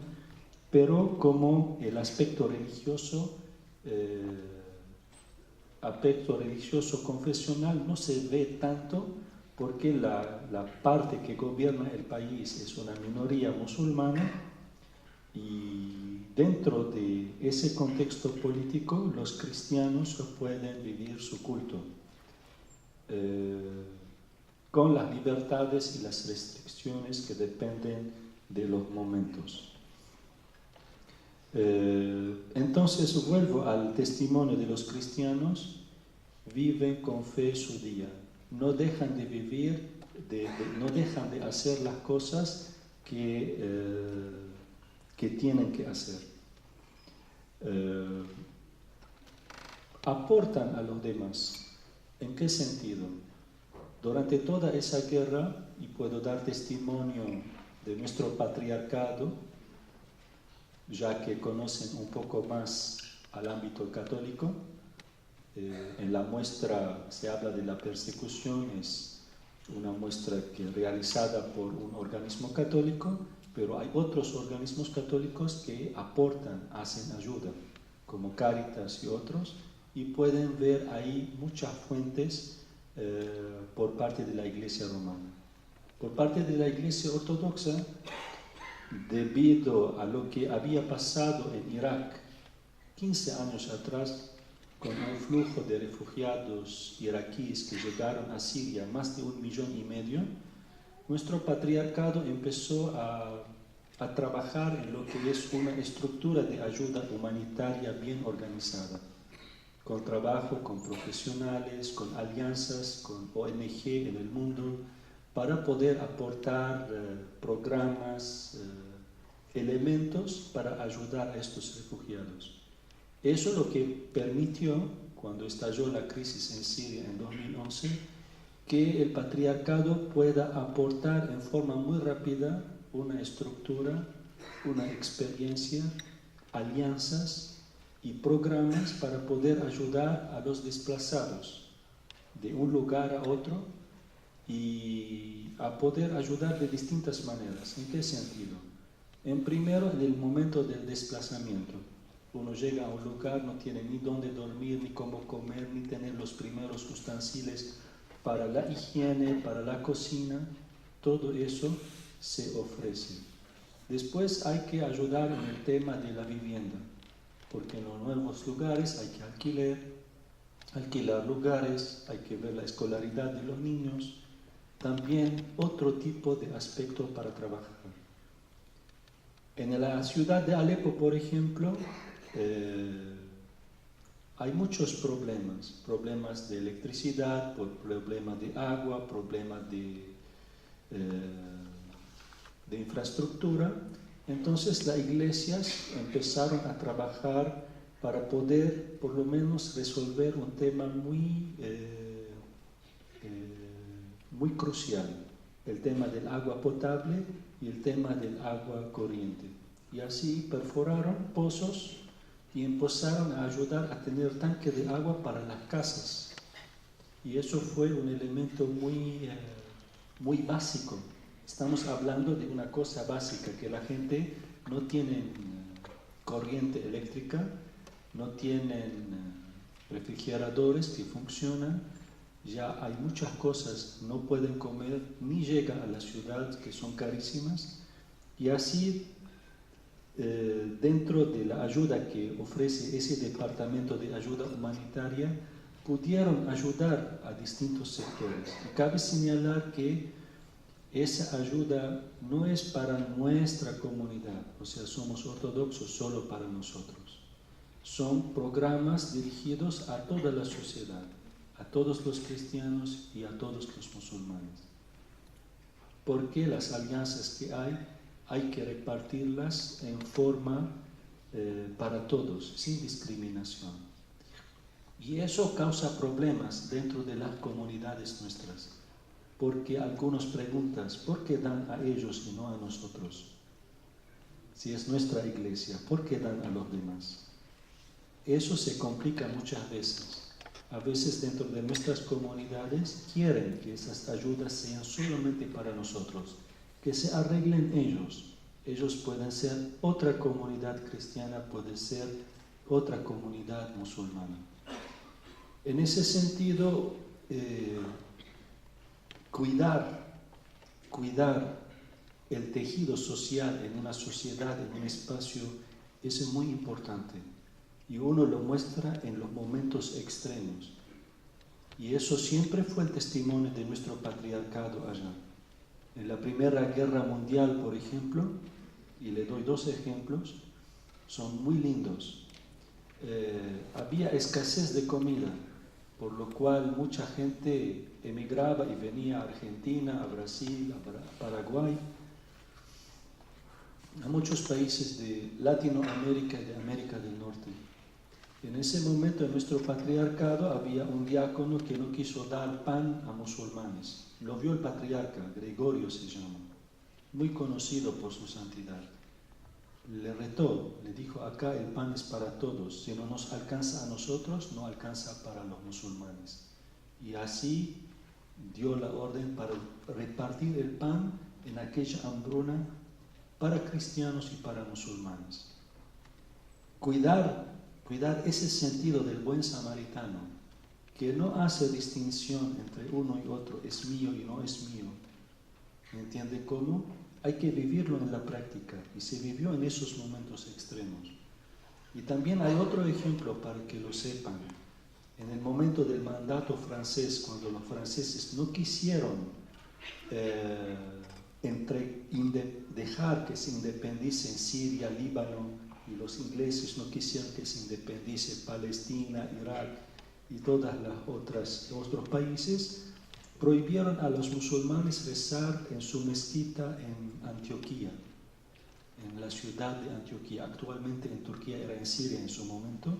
pero como el aspecto religioso confesional no se ve tanto, porque la parte que gobierna el país es una minoría musulmana, y dentro de ese contexto político los cristianos pueden vivir su culto con las libertades y las restricciones que dependen de los momentos. Entonces vuelvo al testimonio de los cristianos: viven con fe su día, no dejan de vivir, no dejan de hacer las cosas que tienen que hacer. Aportan a los demás. ¿En qué sentido? Durante toda esa guerra, y puedo dar testimonio de nuestro patriarcado, ya que conocen un poco más al ámbito católico, en la muestra se habla de la persecución, es una muestra realizada por un organismo católico, pero hay otros organismos católicos que aportan, hacen ayuda, como Cáritas y otros, y pueden ver ahí muchas fuentes por parte de la Iglesia romana. Por parte de la Iglesia ortodoxa, debido a lo que había pasado en Irak 15 años atrás, con un flujo de refugiados iraquíes que llegaron a Siria, más de 1,5 millones, nuestro patriarcado empezó a trabajar en lo que es una estructura de ayuda humanitaria bien organizada, con trabajo con profesionales, con alianzas, con ONG en el mundo, para poder aportar programas, elementos para ayudar a estos refugiados. Eso es lo que permitió, cuando estalló la crisis en Siria en 2011, que el patriarcado pueda aportar en forma muy rápida una estructura, una experiencia, alianzas y programas para poder ayudar a los desplazados de un lugar a otro, y a poder ayudar de distintas maneras. ¿En qué sentido? Primero, en el momento del desplazamiento. Uno llega a un lugar, no tiene ni dónde dormir, ni cómo comer, ni tener los primeros utensilios para la higiene, para la cocina. Todo eso se ofrece. Después hay que ayudar en el tema de la vivienda, porque en los nuevos lugares hay que alquilar lugares, hay que ver la escolaridad de los niños, también otro tipo de aspecto para trabajar. En la ciudad de Alepo, por ejemplo, hay muchos problemas de electricidad, problemas de agua, problemas de infraestructura. Entonces las iglesias empezaron a trabajar para poder por lo menos resolver un tema muy crucial, el tema del agua potable y el tema del agua corriente. Y así perforaron pozos y empezaron a ayudar a tener tanque de agua para las casas. Y eso fue un elemento muy básico. Estamos hablando de una cosa básica, que la gente no tiene corriente eléctrica, no tienen refrigeradores que funcionan, ya hay muchas cosas, no pueden comer, ni llegan a la ciudad, que son carísimas, Y así, dentro de la ayuda que ofrece ese departamento de ayuda humanitaria, pudieron ayudar a distintos sectores. Y cabe señalar que esa ayuda no es para nuestra comunidad, o sea, somos ortodoxos solo para nosotros. Son programas dirigidos a toda la sociedad, a todos los cristianos y a todos los musulmanes. Porque las alianzas que hay que repartirlas en forma para todos, sin discriminación. Y eso causa problemas dentro de las comunidades nuestras, porque algunos preguntan, ¿por qué dan a ellos y no a nosotros? Si es nuestra iglesia, ¿por qué dan a los demás? Eso se complica muchas veces. A veces dentro de nuestras comunidades quieren que esas ayudas sean solamente para nosotros, que se arreglen ellos. Ellos pueden ser otra comunidad cristiana, puede ser otra comunidad musulmana. En ese sentido, cuidar el tejido social en una sociedad, en un espacio, es muy importante. Y uno lo muestra en los momentos extremos. Y eso siempre fue el testimonio de nuestro patriarcado allá. En la Primera Guerra Mundial, por ejemplo, y le doy 2 ejemplos, son muy lindos. Había escasez de comida, por lo cual mucha gente emigraba y venía a Argentina, a Brasil, a Paraguay, a muchos países de Latinoamérica y de América del Norte. En ese momento en nuestro patriarcado había un diácono que no quiso dar pan a musulmanes. Lo vio el patriarca, Gregorio se llama, muy conocido por su santidad. Le retó, le dijo, acá el pan es para todos, si no nos alcanza a nosotros, no alcanza para los musulmanes. Y así dio la orden para repartir el pan en aquella hambruna para cristianos y para musulmanes. Cuidar ese sentido del buen samaritano, que no hace distinción entre uno y otro, es mío y no es mío. ¿Me entiende cómo? Hay que vivirlo en la práctica, y se vivió en esos momentos extremos. Y también hay otro ejemplo para que lo sepan. En el momento del mandato francés, cuando los franceses no quisieron dejar que se independicen Siria, Líbano, y los ingleses no quisieron que se independice Palestina, Irak y todas las otros países, prohibieron a los musulmanes rezar en su mezquita en Antioquía, en la ciudad de Antioquía. Actualmente en Turquía, era en Siria en su momento.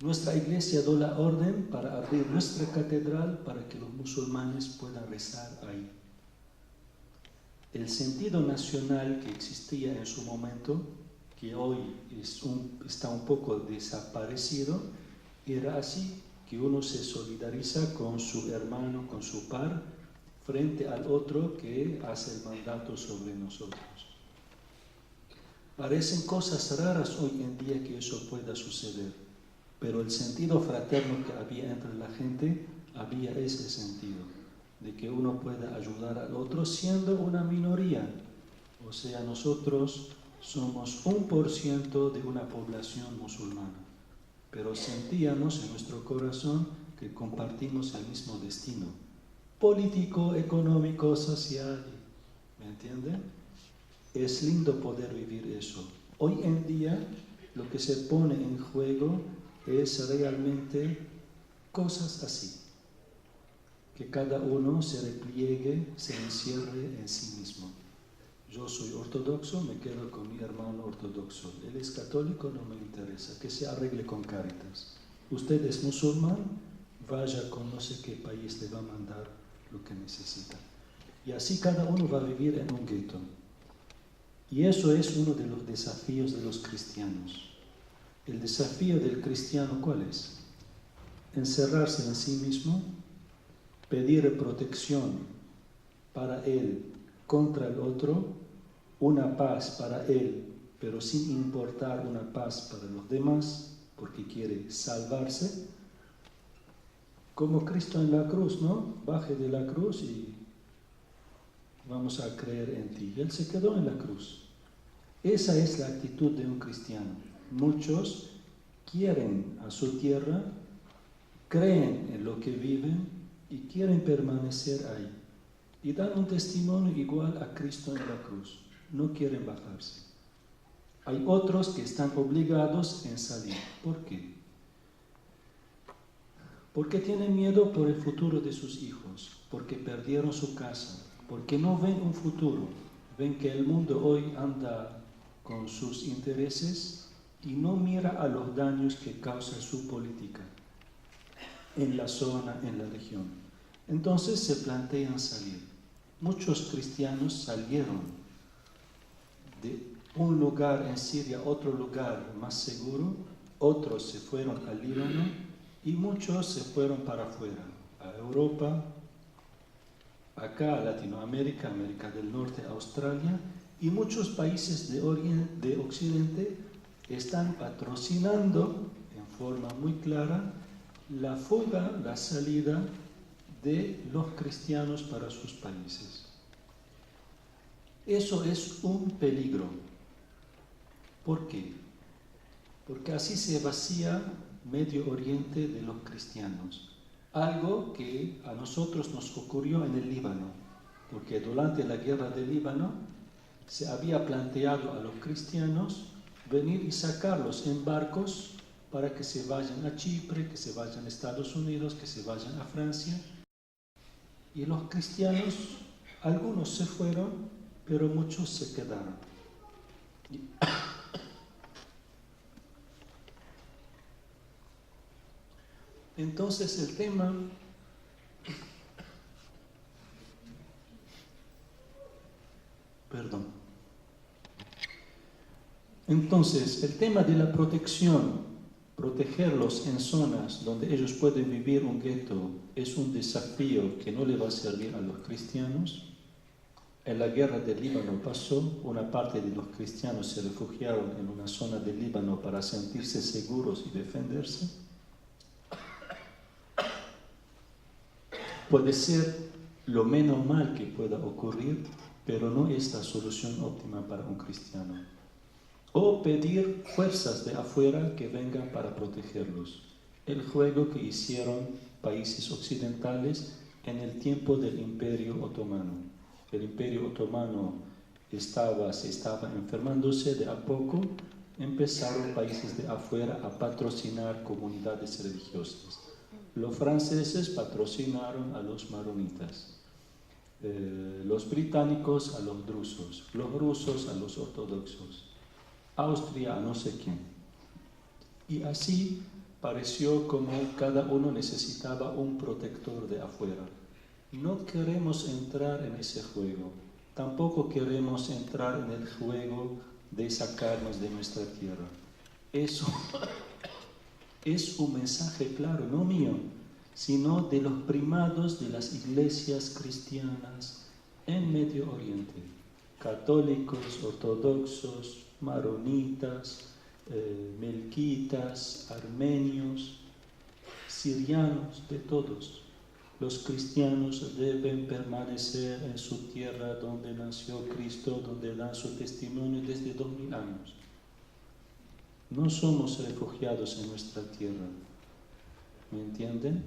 Nuestra iglesia dio la orden para abrir nuestra catedral para que los musulmanes puedan rezar ahí. El sentido nacional que existía en su momento, que hoy está un poco desaparecido, era así, que uno se solidariza con su hermano, con su par, frente al otro que hace el mandato sobre nosotros. Parecen cosas raras hoy en día que eso pueda suceder, pero el sentido fraterno que había entre la gente, había ese sentido, de que uno pueda ayudar al otro siendo una minoría. O sea, nosotros somos 1% de una población musulmana, pero sentíamos en nuestro corazón que compartimos el mismo destino político, económico, social. ¿Me entienden? Es lindo poder vivir eso. Hoy en día lo que se pone en juego es realmente cosas así, que cada uno se repliegue, se encierre en sí mismo. Yo soy ortodoxo, me quedo con mi hermano ortodoxo. Él es católico, no me interesa, que se arregle con Cáritas. Usted es musulmán, vaya con no sé qué país, le va a mandar lo que necesita. Y así cada uno va a vivir en un gueto. Y eso es uno de los desafíos de los cristianos. El desafío del cristiano, ¿cuál es? Encerrarse en sí mismo, pedir protección para él contra el otro, una paz para él, pero sin importar una paz para los demás, porque quiere salvarse, como Cristo en la cruz, ¿no? Baje de la cruz y vamos a creer en ti. Y Él se quedó en la cruz. Esa es la actitud de un cristiano. Muchos quieren a su tierra, creen en lo que viven y quieren permanecer ahí. Y dan un testimonio igual a Cristo en la cruz. No quieren bajarse. Hay otros que están obligados en salir. ¿Por qué? Porque tienen miedo por el futuro de sus hijos, porque perdieron su casa, porque no ven un futuro. Ven que el mundo hoy anda con sus intereses y no mira a los daños que causa su política en la zona, en la región. Entonces se plantean salir. Muchos cristianos salieron de un lugar en Siria a otro lugar más seguro, otros se fueron al Líbano y muchos se fueron para afuera, a Europa, acá a Latinoamérica, América del Norte, Australia, y muchos países de Occidente están patrocinando en forma muy clara la fuga, la salida de los cristianos para sus países. Eso es un peligro. ¿Por qué? Porque así se vacía Medio Oriente de los cristianos. Algo que a nosotros nos ocurrió en el Líbano, porque durante la guerra del Líbano se había planteado a los cristianos venir y sacarlos en barcos para que se vayan a Chipre, que se vayan a Estados Unidos, que se vayan a Francia. Y los cristianos, algunos se fueron, pero muchos se quedaron. Entonces el tema de la protección, protegerlos en zonas donde ellos pueden vivir un gueto, es un desafío que no le va a servir a los cristianos. En la guerra del Líbano pasó, una parte de los cristianos se refugiaron en una zona del Líbano para sentirse seguros y defenderse. Puede ser lo menos mal que pueda ocurrir, pero no es la solución óptima para un cristiano. O pedir fuerzas de afuera que vengan para protegerlos. El juego que hicieron países occidentales en el tiempo del Imperio Otomano. El Imperio Otomano se estaba enfermándose de a poco, empezaron países de afuera a patrocinar comunidades religiosas. Los franceses patrocinaron a los maronitas, los británicos a los drusos, los rusos a los ortodoxos, Austria a no sé quién. Y así pareció como cada uno necesitaba un protector de afuera. No queremos entrar en ese juego, tampoco queremos entrar en el juego de sacarnos de nuestra tierra. Eso es un mensaje claro, no mío, sino de los primados de las iglesias cristianas en Medio Oriente. Católicos, ortodoxos, maronitas, melquitas, armenios, sirianos, de todos. Los cristianos deben permanecer en su tierra donde nació Cristo, donde dan su testimonio desde 2000 años. No somos refugiados en nuestra tierra, ¿me entienden?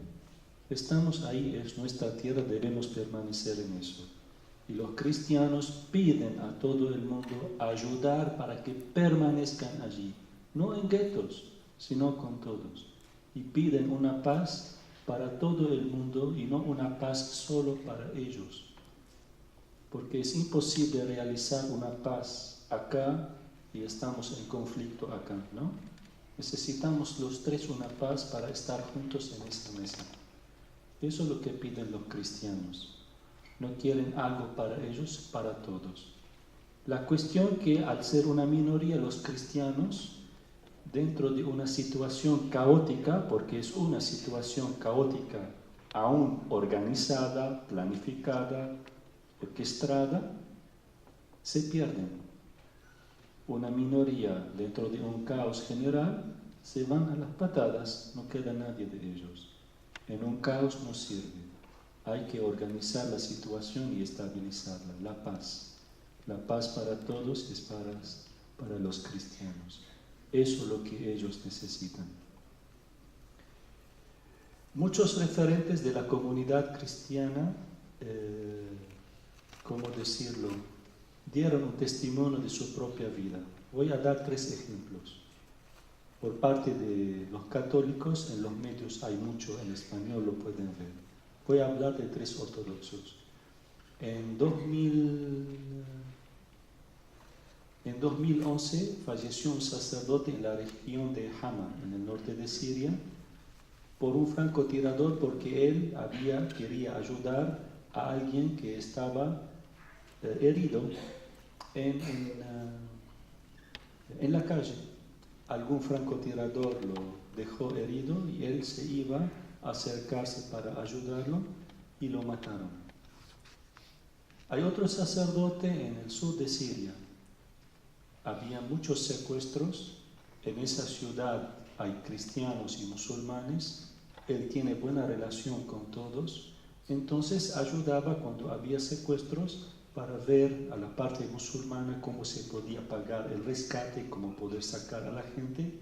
Estamos ahí, es nuestra tierra, debemos permanecer en eso. Y los cristianos piden a todo el mundo ayudar para que permanezcan allí, no en guetos, sino con todos. Y piden una paz para todo el mundo y no una paz solo para ellos. Porque es imposible realizar una paz acá y estamos en conflicto acá, ¿no? Necesitamos los tres una paz para estar juntos en esta mesa. Eso es lo que piden los cristianos. No quieren algo para ellos, para todos. La cuestión que al ser una minoría los cristianos, dentro de una situación caótica, porque es una situación caótica, aún organizada, planificada, orquestada, se pierden. Una minoría dentro de un caos general se van a las patadas, no queda nadie de ellos. En un caos no sirve. hay que organizar la situación y estabilizarla, la paz. La paz para todos es para los cristianos. Eso es lo que ellos necesitan. Muchos referentes de la comunidad cristiana, ¿cómo decirlo?, dieron un testimonio de su propia vida. Voy a dar 3 ejemplos. Por parte de los católicos, en los medios hay mucho en español, lo pueden ver. Voy a hablar de 3 ortodoxos. En 2011 falleció un sacerdote en la región de Hama, en el norte de Siria, por un francotirador porque él quería ayudar a alguien que estaba herido en la calle. Algún francotirador lo dejó herido y él se iba a acercarse para ayudarlo y lo mataron. Hay otro sacerdote en el sur de Siria. Había muchos secuestros. En esa ciudad hay cristianos y musulmanes. Él tiene buena relación con todos. Entonces ayudaba cuando había secuestros para ver a la parte musulmana cómo se podía pagar el rescate, cómo poder sacar a la gente.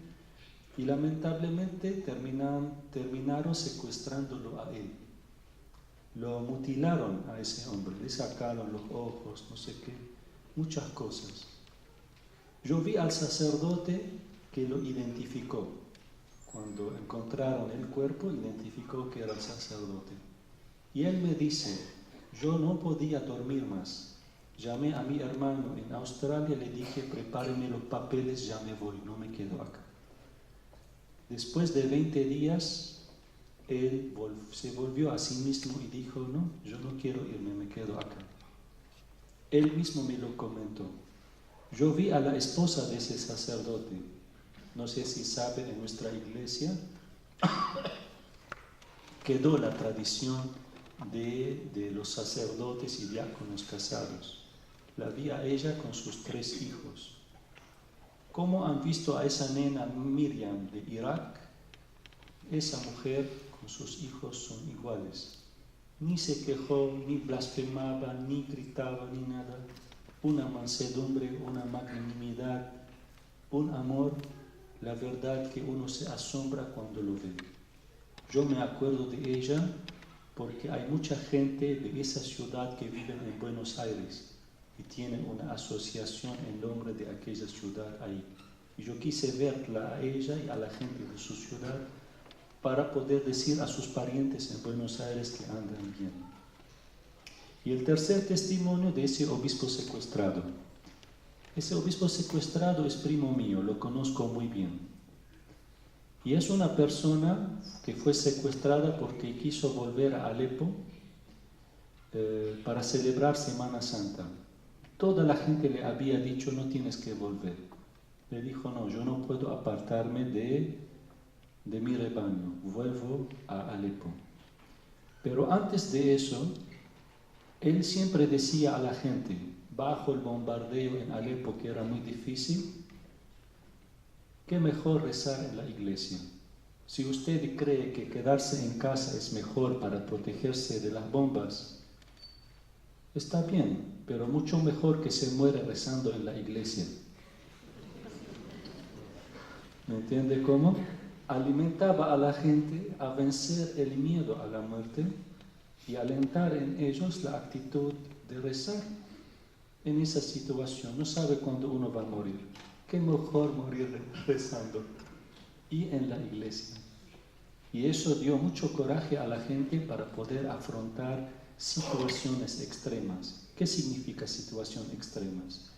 Y lamentablemente terminaron secuestrándolo a él. Lo mutilaron a ese hombre, le sacaron los ojos, no sé qué, muchas cosas. Yo vi al sacerdote que lo identificó. Cuando encontraron el cuerpo, identificó que era el sacerdote. Y él me dice, yo no podía dormir más. Llamé a mi hermano en Australia, le dije, prepáreme los papeles, ya me voy, no me quedo acá. Después de 20 días, él se volvió a sí mismo y dijo, no, yo no quiero irme, me quedo acá. Él mismo me lo comentó. Yo vi a la esposa de ese sacerdote. No sé si saben, en nuestra iglesia quedó la tradición de los sacerdotes y diáconos casados. La vi a ella con sus 3 hijos. ¿Cómo han visto a esa nena Miriam de Irak? Esa mujer con sus hijos son iguales. Ni se quejó, ni blasfemaba, ni gritaba, ni nada. Una mansedumbre, una magnanimidad, un amor, la verdad que uno se asombra cuando lo ve. Yo me acuerdo de ella porque hay mucha gente de esa ciudad que vive en Buenos Aires y tienen una asociación en nombre de aquella ciudad ahí. Y yo quise verla a ella y a la gente de su ciudad para poder decir a sus parientes en Buenos Aires que andan bien. Y el tercer testimonio de ese obispo secuestrado. Ese obispo secuestrado es primo mío, lo conozco muy bien. Y es una persona que fue secuestrada porque quiso volver a Alepo para celebrar Semana Santa. Toda la gente le había dicho, no tienes que volver. Le dijo, no, yo no puedo apartarme de mi rebaño, vuelvo a Alepo. Pero antes de eso, él siempre decía a la gente, bajo el bombardeo en Alepo, que era muy difícil, qué mejor rezar en la iglesia. Si usted cree que quedarse en casa es mejor para protegerse de las bombas, está bien, pero mucho mejor que se muera rezando en la iglesia. ¿Me entiende cómo? Alimentaba a la gente a vencer el miedo a la muerte y alentar en ellos la actitud de rezar en esa situación. No sabe cuándo uno va a morir. Qué mejor morir rezando y en la iglesia. Y eso dio mucho coraje a la gente para poder afrontar situaciones extremas. ¿Qué significa situaciones extremas?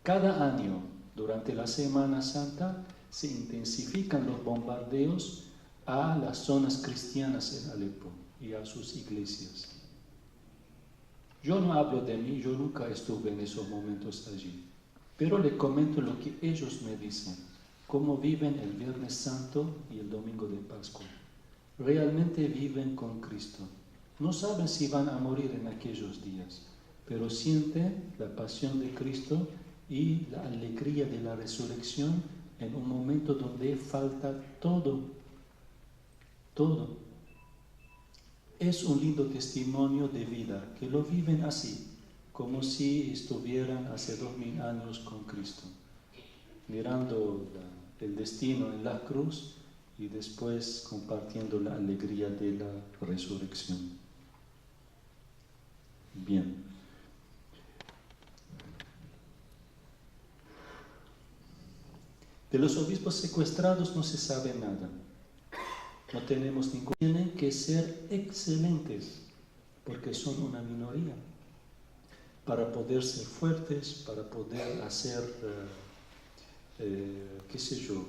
Cada año, durante la Semana Santa, se intensifican los bombardeos a las zonas cristianas en Alepo y a sus iglesias. Yo no hablo de mí, yo nunca estuve en esos momentos allí, pero le comento lo que ellos me dicen, cómo viven el Viernes Santo y el Domingo de Pascua. Realmente viven con Cristo. No saben si van a morir en aquellos días, pero sienten la pasión de Cristo y la alegría de la resurrección en un momento donde falta todo. es un lindo testimonio de vida, que lo viven así, como si estuvieran hace 2000 años con Cristo, mirando el destino en la cruz y después compartiendo la alegría de la resurrección. Bien. De los obispos secuestrados no se sabe nada. No tenemos ningún... Tienen que ser excelentes, porque son una minoría, para poder ser fuertes, para poder hacer, qué sé yo,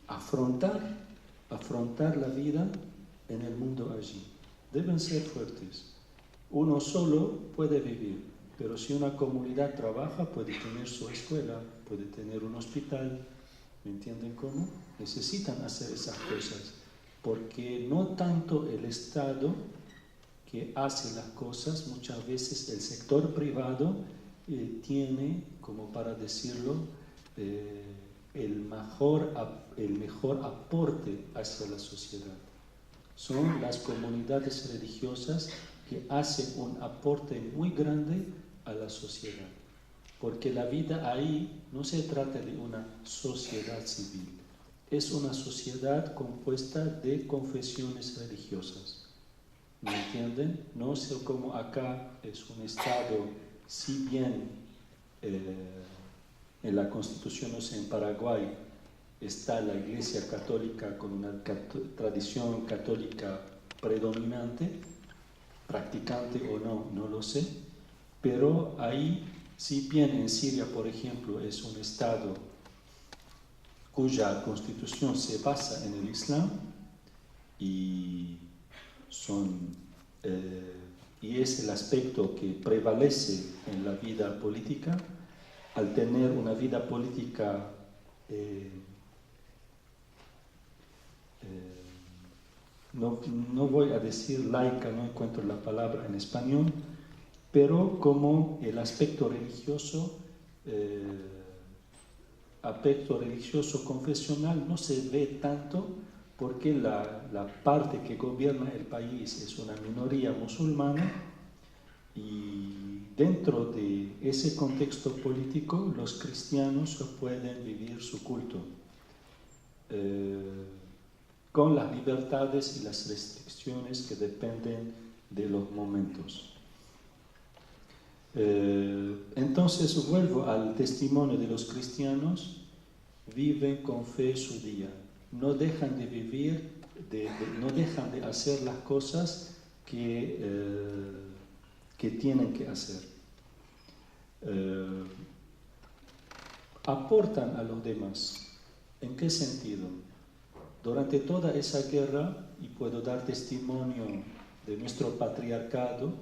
afrontar la vida en el mundo allí. Deben ser fuertes. Uno solo puede vivir, pero si una comunidad trabaja, puede tener su escuela, puede tener un hospital. ¿Me entienden cómo? Necesitan hacer esas cosas, porque no tanto el Estado que hace las cosas, muchas veces el sector privado tiene, como para decirlo, el mejor aporte hacia la sociedad. Son las comunidades religiosas que hacen un aporte muy grande a la sociedad. Porque la vida ahí no se trata de una sociedad civil, es una sociedad compuesta de confesiones religiosas. ¿Me entienden? No sé cómo acá es un Estado, si bien en la Constitución, no sé, en Paraguay está la Iglesia Católica con una tradición católica predominante, practicante o no, no lo sé, pero ahí, si bien en Siria, por ejemplo, es un Estado cuya constitución se basa en el Islam y es el aspecto que prevalece en la vida política, al tener una vida política no voy a decir laica, no encuentro la palabra en español, pero como el aspecto religioso confesional no se ve tanto, porque la parte que gobierna el país es una minoría musulmana, y dentro de ese contexto político los cristianos pueden vivir su culto con las libertades y las restricciones que dependen de los momentos. Entonces vuelvo al testimonio de los cristianos: viven con fe su día, no dejan de vivir, no dejan de hacer las cosas que tienen que hacer. Aportan a los demás. ¿En qué sentido? Durante toda esa guerra, y puedo dar testimonio de nuestro patriarcado,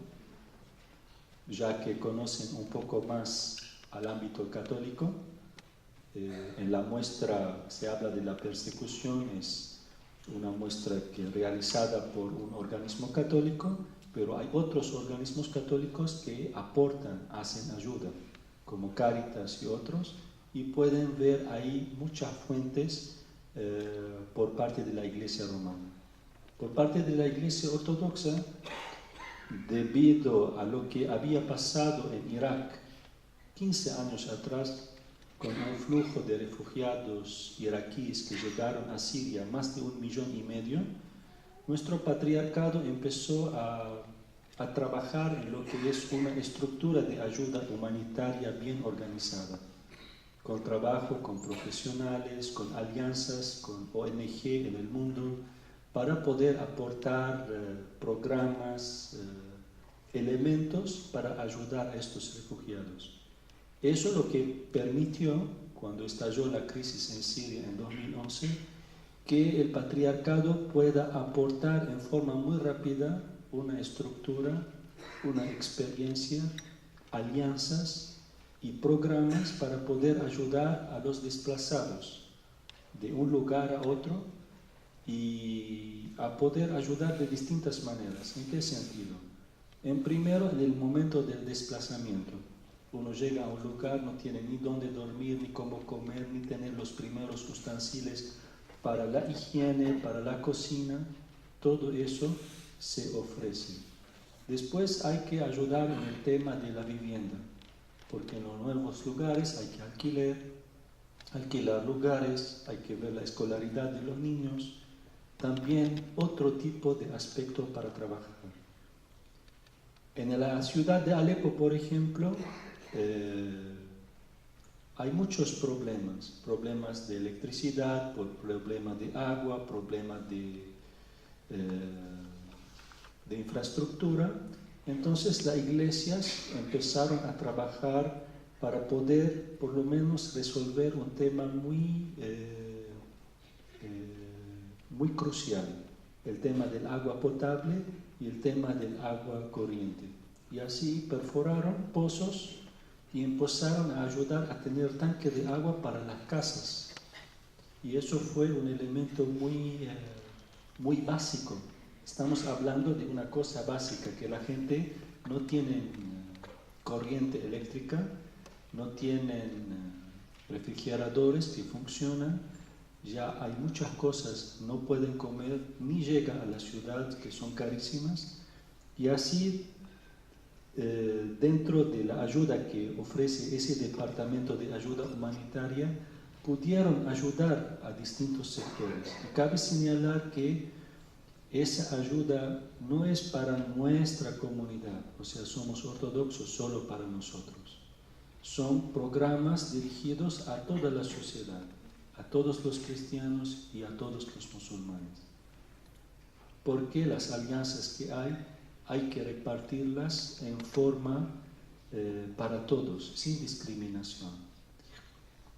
ya que conocen un poco más al ámbito católico, en la muestra se habla de la persecución, es una muestra realizada por un organismo católico, pero hay otros organismos católicos que aportan, hacen ayuda, como Cáritas y otros, y pueden ver ahí muchas fuentes por parte de la Iglesia romana. Por parte de la Iglesia ortodoxa, debido a lo que había pasado en Irak 15 años atrás, con un flujo de refugiados iraquíes que llegaron a Siria, más de 1,5 millones, nuestro patriarcado empezó a trabajar en lo que es una estructura de ayuda humanitaria bien organizada, con trabajo con profesionales, con alianzas, con ONG en el mundo, para poder aportar programas, elementos para ayudar a estos refugiados. Eso es lo que permitió, cuando estalló la crisis en Siria en 2011, que el patriarcado pueda aportar en forma muy rápida una estructura, una experiencia, alianzas y programas para poder ayudar a los desplazados de un lugar a otro, y a poder ayudar de distintas maneras. ¿En qué sentido? En primero, en el momento del desplazamiento. Uno llega a un lugar, no tiene ni dónde dormir, ni cómo comer, ni tener los primeros utensilios para la higiene, para la cocina. todo eso se ofrece. Después hay que ayudar en el tema de la vivienda, porque en los nuevos lugares hay que alquilar lugares, hay que ver la escolaridad de los niños, también otro tipo de aspecto para trabajar. En la ciudad de Alepo, por ejemplo, hay muchos problemas de electricidad, problemas de agua, problemas de infraestructura. Entonces las iglesias empezaron a trabajar para poder por lo menos resolver un tema muy crucial, el tema del agua potable y el tema del agua corriente. Y así perforaron pozos y empezaron a ayudar a tener tanque de agua para las casas. Y eso fue un elemento muy básico. Estamos hablando de una cosa básica, que la gente no tiene corriente eléctrica, no tienen refrigeradores que funcionan, ya hay muchas cosas, no pueden comer, ni llegan a la ciudad, que son carísimas, y así dentro de la ayuda que ofrece ese departamento de ayuda humanitaria, pudieron ayudar a distintos sectores. Y cabe señalar que esa ayuda no es para nuestra comunidad, o sea, somos ortodoxos solo para nosotros. Son programas dirigidos a toda la sociedad, a todos los cristianos y a todos los musulmanes. Porque las alianzas que hay que repartirlas en forma para todos, sin discriminación.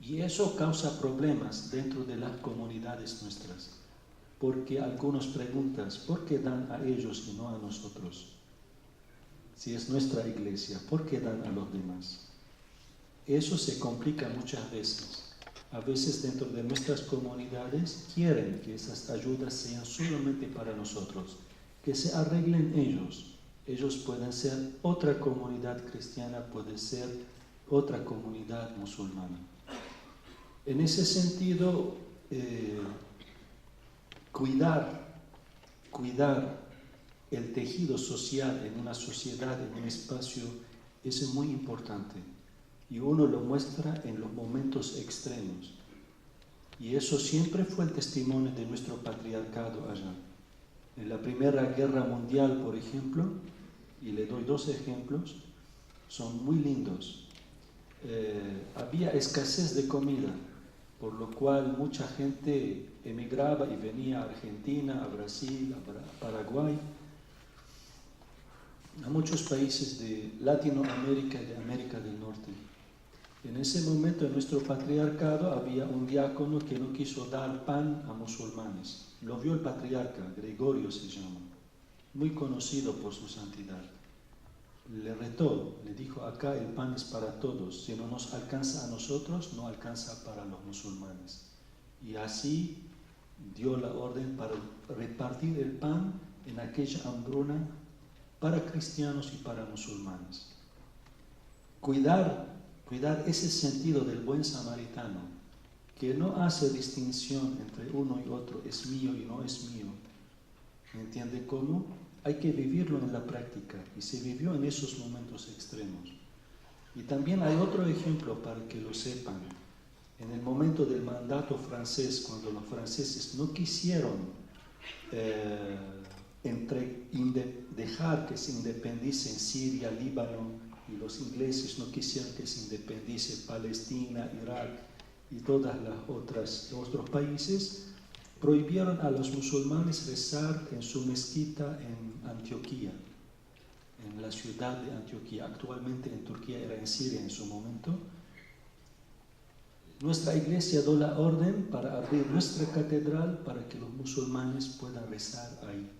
Y eso causa problemas dentro de las comunidades nuestras, porque algunos preguntan, ¿por qué dan a ellos y no a nosotros? Si es nuestra iglesia, ¿por qué dan a los demás? Eso se complica muchas veces. A veces dentro de nuestras comunidades quieren que esas ayudas sean solamente para nosotros, que se arreglen ellos. Ellos pueden ser otra comunidad cristiana, puede ser otra comunidad musulmana. En ese sentido, cuidar el tejido social en una sociedad, en un espacio, es muy importante. Y uno lo muestra en los momentos extremos. Y eso siempre fue el testimonio de nuestro patriarcado allá. En la Primera Guerra Mundial, por ejemplo, y le doy 2 ejemplos, son muy lindos. Había escasez de comida, por lo cual mucha gente emigraba y venía a Argentina, a Brasil, a Paraguay, a muchos países de Latinoamérica y de América del Norte. En ese momento en nuestro patriarcado había un diácono que no quiso dar pan a musulmanes. Lo vio el patriarca, Gregorio se llama, muy conocido por su santidad. Le retó, le dijo, acá el pan es para todos, si no nos alcanza a nosotros, no alcanza para los musulmanes. Y así dio la orden para repartir el pan en aquella hambruna para cristianos y para musulmanes. Cuidar ese sentido del buen samaritano, que no hace distinción entre uno y otro, es mío y no es mío. ¿Me entiende cómo? Hay que vivirlo en la práctica, y se vivió en esos momentos extremos. Y también hay otro ejemplo para que lo sepan. En el momento del mandato francés, cuando los franceses no quisieron dejar que se independice en Siria, Líbano, y los ingleses no quisieron que se independice Palestina, Irak y todos los otros países, prohibieron a los musulmanes rezar en su mezquita en Antioquía, en la ciudad de Antioquía. Actualmente en Turquía, era en Siria en su momento. Nuestra iglesia dio la orden para abrir nuestra catedral para que los musulmanes puedan rezar ahí.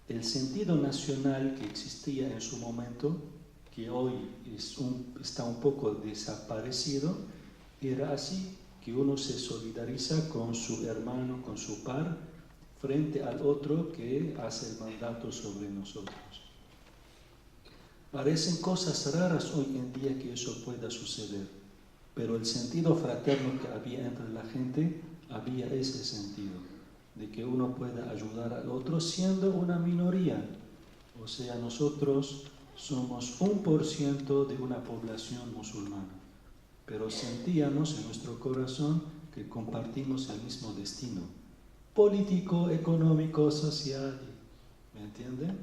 El sentido nacional que existía en su momento, que hoy está un poco desaparecido, era así, que uno se solidariza con su hermano, con su par, frente al otro que hace el mandato sobre nosotros. Parecen cosas raras hoy en día que eso pueda suceder, pero el sentido fraterno que había entre la gente, había ese sentido. de que uno pueda ayudar al otro siendo una minoría. O sea, nosotros somos 1% de una población musulmana, pero sentíamos en nuestro corazón que compartimos el mismo destino político, económico, social, ¿me entienden?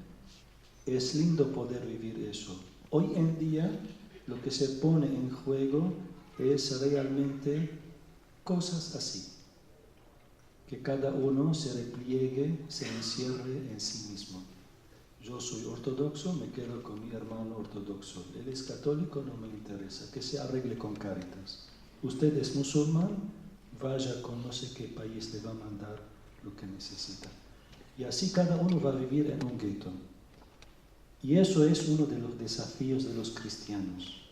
Es lindo poder vivir eso. Hoy en día lo que se pone en juego es realmente cosas así, que cada uno se repliegue, se encierre en sí mismo. Yo soy ortodoxo, me quedo con mi hermano ortodoxo. Él es católico, no me interesa, que se arregle con Cáritas. Usted es musulmán, vaya con no sé qué país, le va a mandar lo que necesita. Y así cada uno va a vivir en un gueto. Y eso es uno de los desafíos de los cristianos.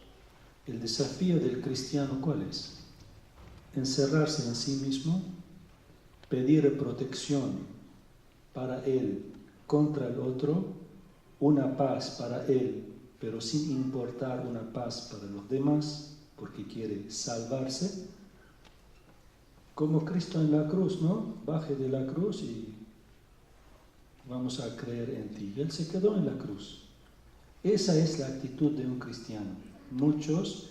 El desafío del cristiano, ¿cuál es? Encerrarse en sí mismo, pedir protección para él contra el otro, una paz para él, pero sin importar una paz para los demás, porque quiere salvarse, como Cristo en la cruz, ¿no? Baje de la cruz y vamos a creer en ti. Y él se quedó en la cruz. Esa es la actitud de un cristiano. Muchos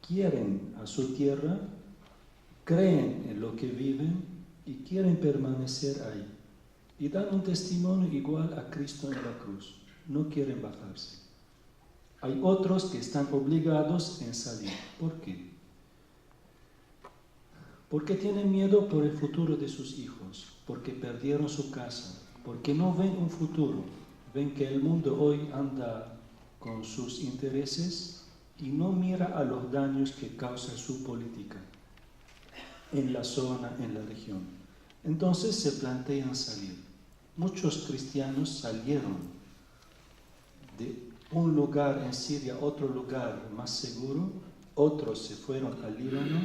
quieren a su tierra, creen en lo que viven y quieren permanecer ahí. Y dan un testimonio igual a Cristo en la cruz. No quieren bajarse. Hay otros que están obligados en salir. ¿Por qué? Porque tienen miedo por el futuro de sus hijos, porque perdieron su casa, porque no ven un futuro. Ven que el mundo hoy anda con sus intereses y no mira a los daños que causa su política en la zona, en la región. Entonces se plantean salir. Muchos cristianos salieron de un lugar en Siria, otro lugar más seguro, otros se fueron al Líbano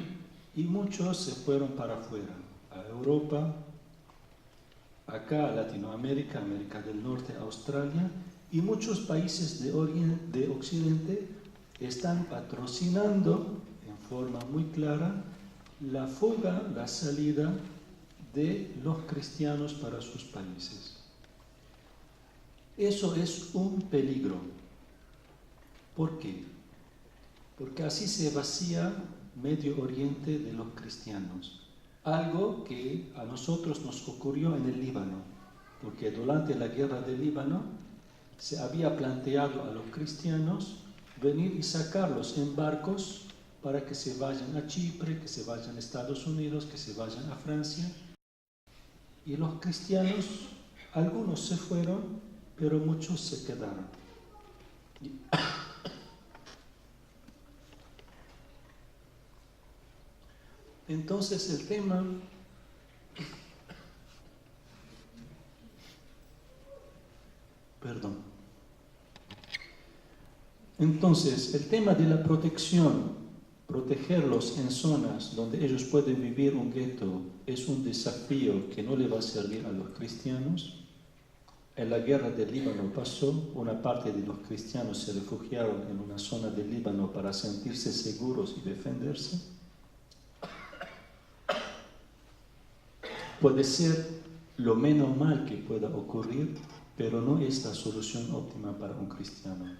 y muchos se fueron para afuera, a Europa, acá a Latinoamérica, América del Norte, Australia, y muchos países de Occidente están patrocinando en forma muy clara la fuga, la salida de los cristianos para sus países. Eso es un peligro. ¿Por qué? Porque así se vacía Medio Oriente de los cristianos. Algo que a nosotros nos ocurrió en el Líbano, porque durante la guerra del Líbano se había planteado a los cristianos venir y sacarlos en barcos para que se vayan a Chipre, que se vayan a Estados Unidos, que se vayan a Francia. Y los cristianos, algunos se fueron, pero muchos se quedaron. Entonces el tema de la protección, protegerlos en zonas donde ellos pueden vivir un gueto, es un desafío que no le va a servir a los cristianos. En la guerra del Líbano pasó, una parte de los cristianos se refugiaron en una zona del Líbano para sentirse seguros y defenderse. Puede ser lo menos mal que pueda ocurrir, pero no es la solución óptima para un cristiano.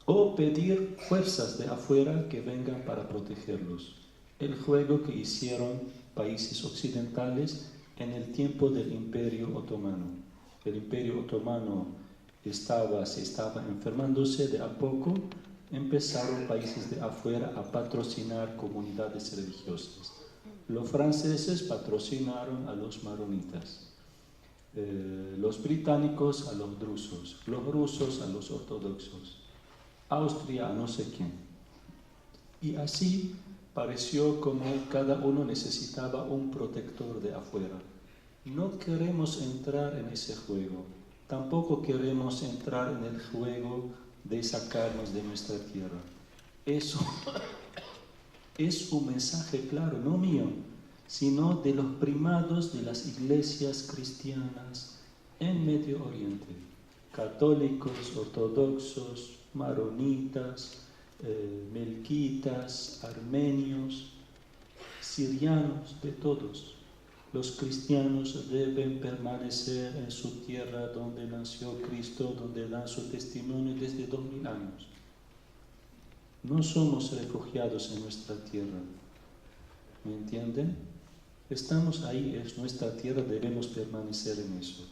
O pedir fuerzas de afuera que vengan para protegerlos. El juego que hicieron países occidentales en el tiempo del Imperio Otomano. El Imperio Otomano se estaba enfermándose de a poco, empezaron países de afuera a patrocinar comunidades religiosas. Los franceses patrocinaron a los maronitas, los británicos a los drusos, los rusos a los ortodoxos, Austria a no sé quién. Y así pareció como cada uno necesitaba un protector de afuera. No queremos entrar en ese juego, tampoco queremos entrar en el juego de sacarnos de nuestra tierra. Eso es un mensaje claro, no mío, sino de los primados de las iglesias cristianas en Medio Oriente. Católicos, ortodoxos, maronitas, melquitas, armenios, sirianos, de todos. los cristianos deben permanecer en su tierra donde nació Cristo, donde dan su testimonio desde 2000 años. No somos refugiados en nuestra tierra, ¿me entienden? Estamos ahí, es nuestra tierra, debemos permanecer en eso.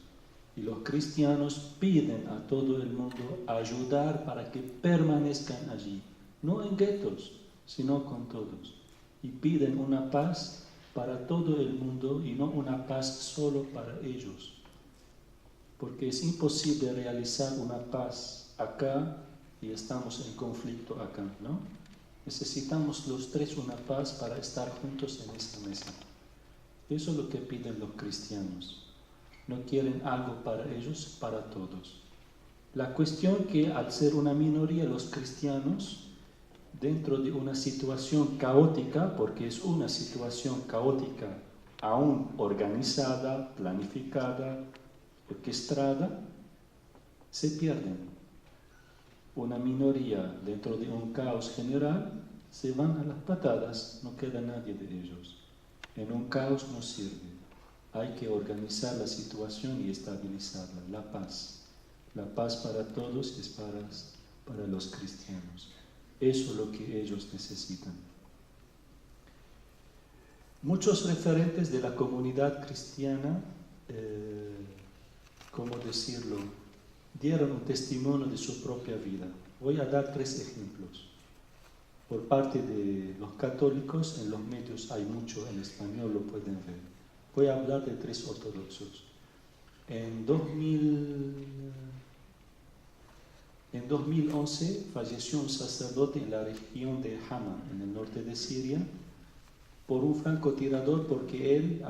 Y los cristianos piden a todo el mundo ayudar para que permanezcan allí, no en guetos, sino con todos. Y piden una paz para todo el mundo y no una paz solo para ellos. Porque es imposible realizar una paz acá y estamos en conflicto acá, ¿no? Necesitamos los tres una paz para estar juntos en esa mesa. Eso es lo que piden los cristianos. No quieren algo para ellos, para todos. La cuestión que al ser una minoría los cristianos, dentro de una situación caótica, porque es una situación caótica, aún organizada, planificada, orquestada, se pierden. Una minoría dentro de un caos general se van a las patadas, no queda nadie de ellos. En un caos no sirve. Hay que organizar la situación y estabilizarla, la paz. La paz para todos es para los cristianos. Eso es lo que ellos necesitan. Muchos referentes de la comunidad cristiana, ¿cómo decirlo?, dieron un testimonio de su propia vida. Voy a dar 3 ejemplos. Por parte de los católicos, en los medios hay mucho en español, lo pueden ver. Voy a hablar de 3 ortodoxos. En 2011 falleció un sacerdote en la región de Hama, en el norte de Siria, por un francotirador porque él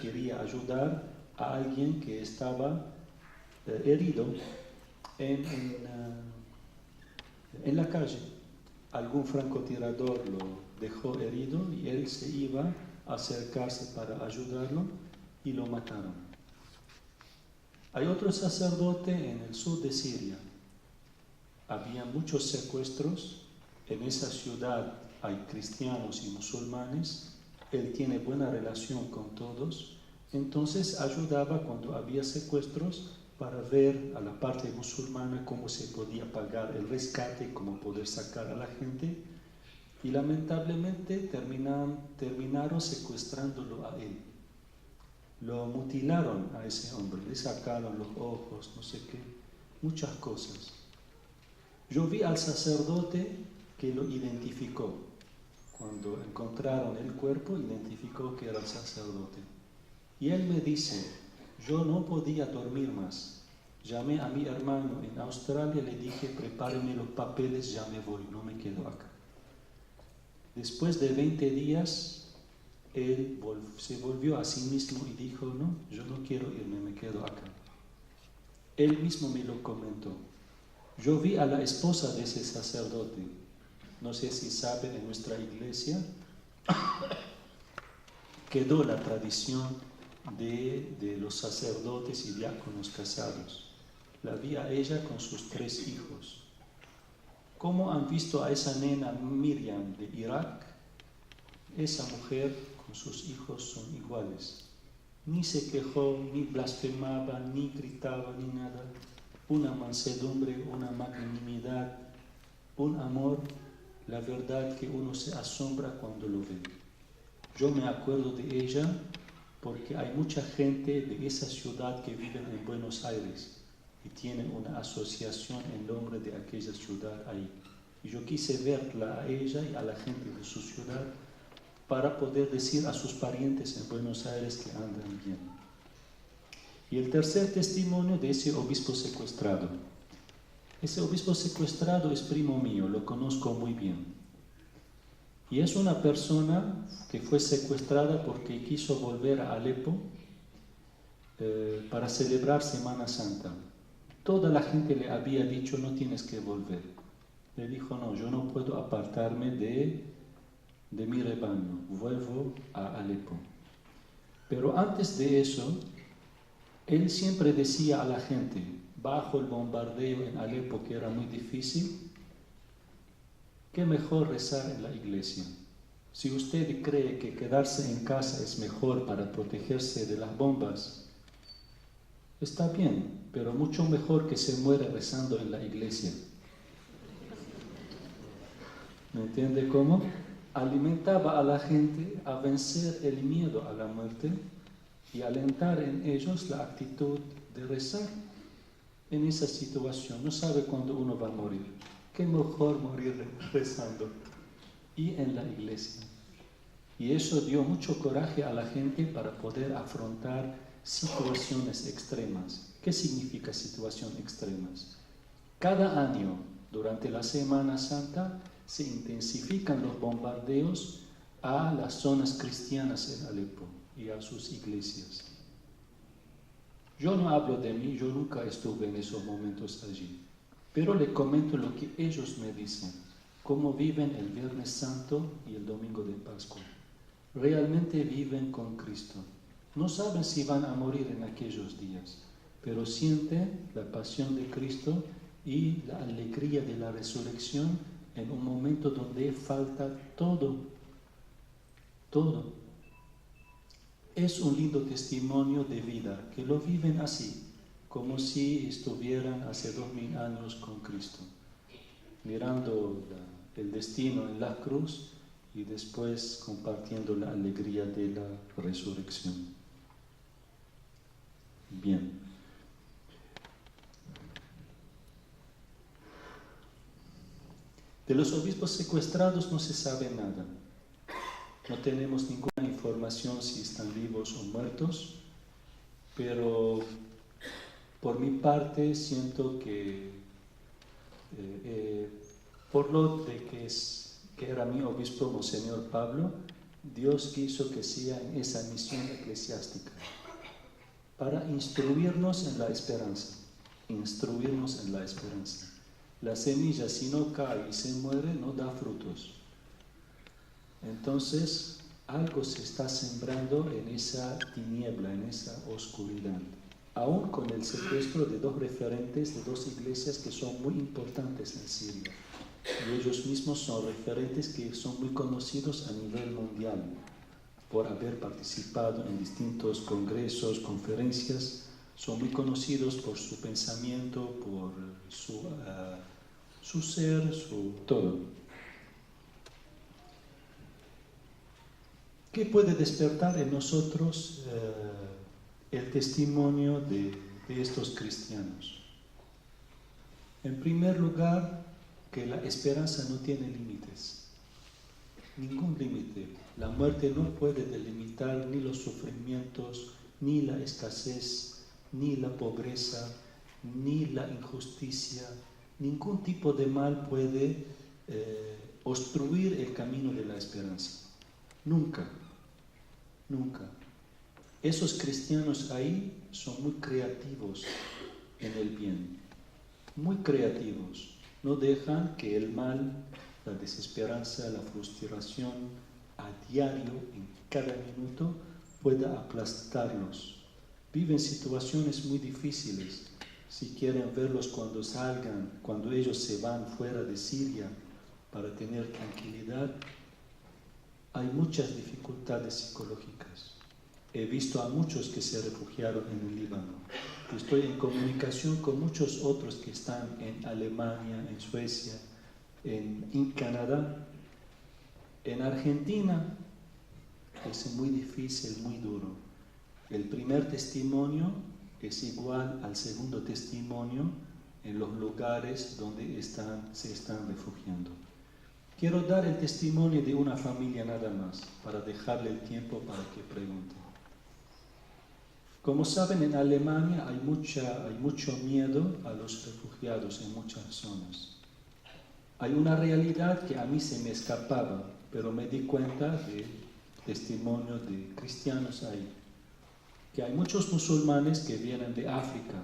quería ayudar a alguien que estaba herido en la calle. Algún francotirador lo dejó herido y él se iba a acercarse para ayudarlo y lo mataron. Hay otro sacerdote en el sur de Siria. Había muchos secuestros. En esa ciudad hay cristianos y musulmanes. Él tiene buena relación con todos. Entonces ayudaba cuando había secuestros para ver a la parte musulmana cómo se podía pagar el rescate, cómo poder sacar a la gente. Y lamentablemente terminaron secuestrándolo a él. Lo mutilaron a ese hombre, le sacaron los ojos, no sé qué, muchas cosas. Yo vi al sacerdote que lo identificó. Cuando encontraron el cuerpo, identificó que era el sacerdote. Y él me dice, yo no podía dormir más. Llamé a mi hermano en Australia, le dije, prepáreme los papeles, ya me voy, no me quedo acá. Después de 20 días, él se volvió a sí mismo y dijo, no, yo no quiero irme, me quedo acá. Él mismo me lo comentó. Yo vi a la esposa de ese sacerdote. No sé si saben, en nuestra iglesia quedó la tradición de los sacerdotes y diáconos casados. La vi a ella con sus 3 hijos. ¿Cómo han visto a esa nena Miriam de Irak? Esa mujer con sus hijos son iguales. Ni se quejó, ni blasfemaba, ni gritaba, ni nada. Una mansedumbre, una magnanimidad, un amor, la verdad que uno se asombra cuando lo ve. Yo me acuerdo de ella porque hay mucha gente de esa ciudad que vive en Buenos Aires y tienen una asociación en nombre de aquella ciudad ahí. Y yo quise verla a ella y a la gente de su ciudad para poder decir a sus parientes en Buenos Aires que andan bien. Y el tercer testimonio de ese obispo secuestrado. Ese obispo secuestrado es primo mío, lo conozco muy bien. Y es una persona que fue secuestrada porque quiso volver a Alepo para celebrar Semana Santa. Toda la gente le había dicho, no tienes que volver. Le dijo, no, yo no puedo apartarme de mi rebaño, vuelvo a Alepo. Pero antes de eso, él siempre decía a la gente, bajo el bombardeo en Alepo, que era muy difícil, qué mejor rezar en la iglesia. Si usted cree que quedarse en casa es mejor para protegerse de las bombas, está bien, pero mucho mejor que se muera rezando en la iglesia. ¿Me entiende cómo? Alimentaba a la gente a vencer el miedo a la muerte y alentar en ellos la actitud de rezar en esa situación. No sabe cuándo uno va a morir. Qué mejor morir rezando y en la iglesia. Y eso dio mucho coraje a la gente para poder afrontar situaciones extremas. ¿Qué significa situaciones extremas? Cada año, durante la Semana Santa, se intensifican los bombardeos a las zonas cristianas en Alepo y a sus iglesias. Yo no hablo de mí, yo nunca estuve en esos momentos allí, pero le comento lo que ellos me dicen, cómo viven el Viernes Santo y el Domingo de Pascua. Realmente viven con Cristo. No saben si van a morir en aquellos días, pero sienten la pasión de Cristo y la alegría de la resurrección en un momento donde falta todo. Todo. Es un lindo testimonio de vida, que lo viven así, como si estuvieran hace 2000 años con Cristo, mirando el destino en la cruz y después compartiendo la alegría de la resurrección. Bien. De los obispos secuestrados no se sabe nada. No tenemos ninguna información si están vivos o muertos, pero por mi parte siento que por lo de que era mi obispo Monseñor Pablo, Dios quiso que sea en esa misión eclesiástica para instruirnos en la esperanza, instruirnos en la esperanza. La semilla, si no cae y se muere, no da frutos. Entonces, algo se está sembrando en esa tiniebla, en esa oscuridad. Aún con el secuestro de 2 referentes de 2 iglesias que son muy importantes en Siria. Y ellos mismos son referentes que son muy conocidos a nivel mundial por haber participado en distintos congresos, conferencias. Son muy conocidos por su pensamiento, por su ser, su todo. ¿Qué puede despertar en nosotros el testimonio de estos cristianos? En primer lugar, que la esperanza no tiene límites, ningún límite. La muerte no puede delimitar ni los sufrimientos, ni la escasez, ni la pobreza, ni la injusticia. Ningún tipo de mal puede obstruir el camino de la esperanza. Nunca, nunca. Esos cristianos ahí son muy creativos en el bien, muy creativos. No dejan que el mal, la desesperanza, la frustración a diario, en cada minuto, pueda aplastarlos. Viven situaciones muy difíciles. Si quieren verlos cuando salgan, cuando ellos se van fuera de Siria para tener tranquilidad, hay muchas dificultades psicológicas. He visto a muchos que se refugiaron en el Líbano. Estoy en comunicación con muchos otros que están en Alemania, en Suecia, en Canadá. En Argentina es muy difícil, muy duro. El primer testimonio es igual al segundo testimonio en los lugares donde se están refugiando. Quiero dar el testimonio de una familia nada más, para dejarle el tiempo para que pregunte. Como saben, en Alemania hay mucho miedo a los refugiados en muchas zonas. Hay una realidad que a mí se me escapaba, pero me di cuenta de testimonios de cristianos ahí, que hay muchos musulmanes que vienen de África,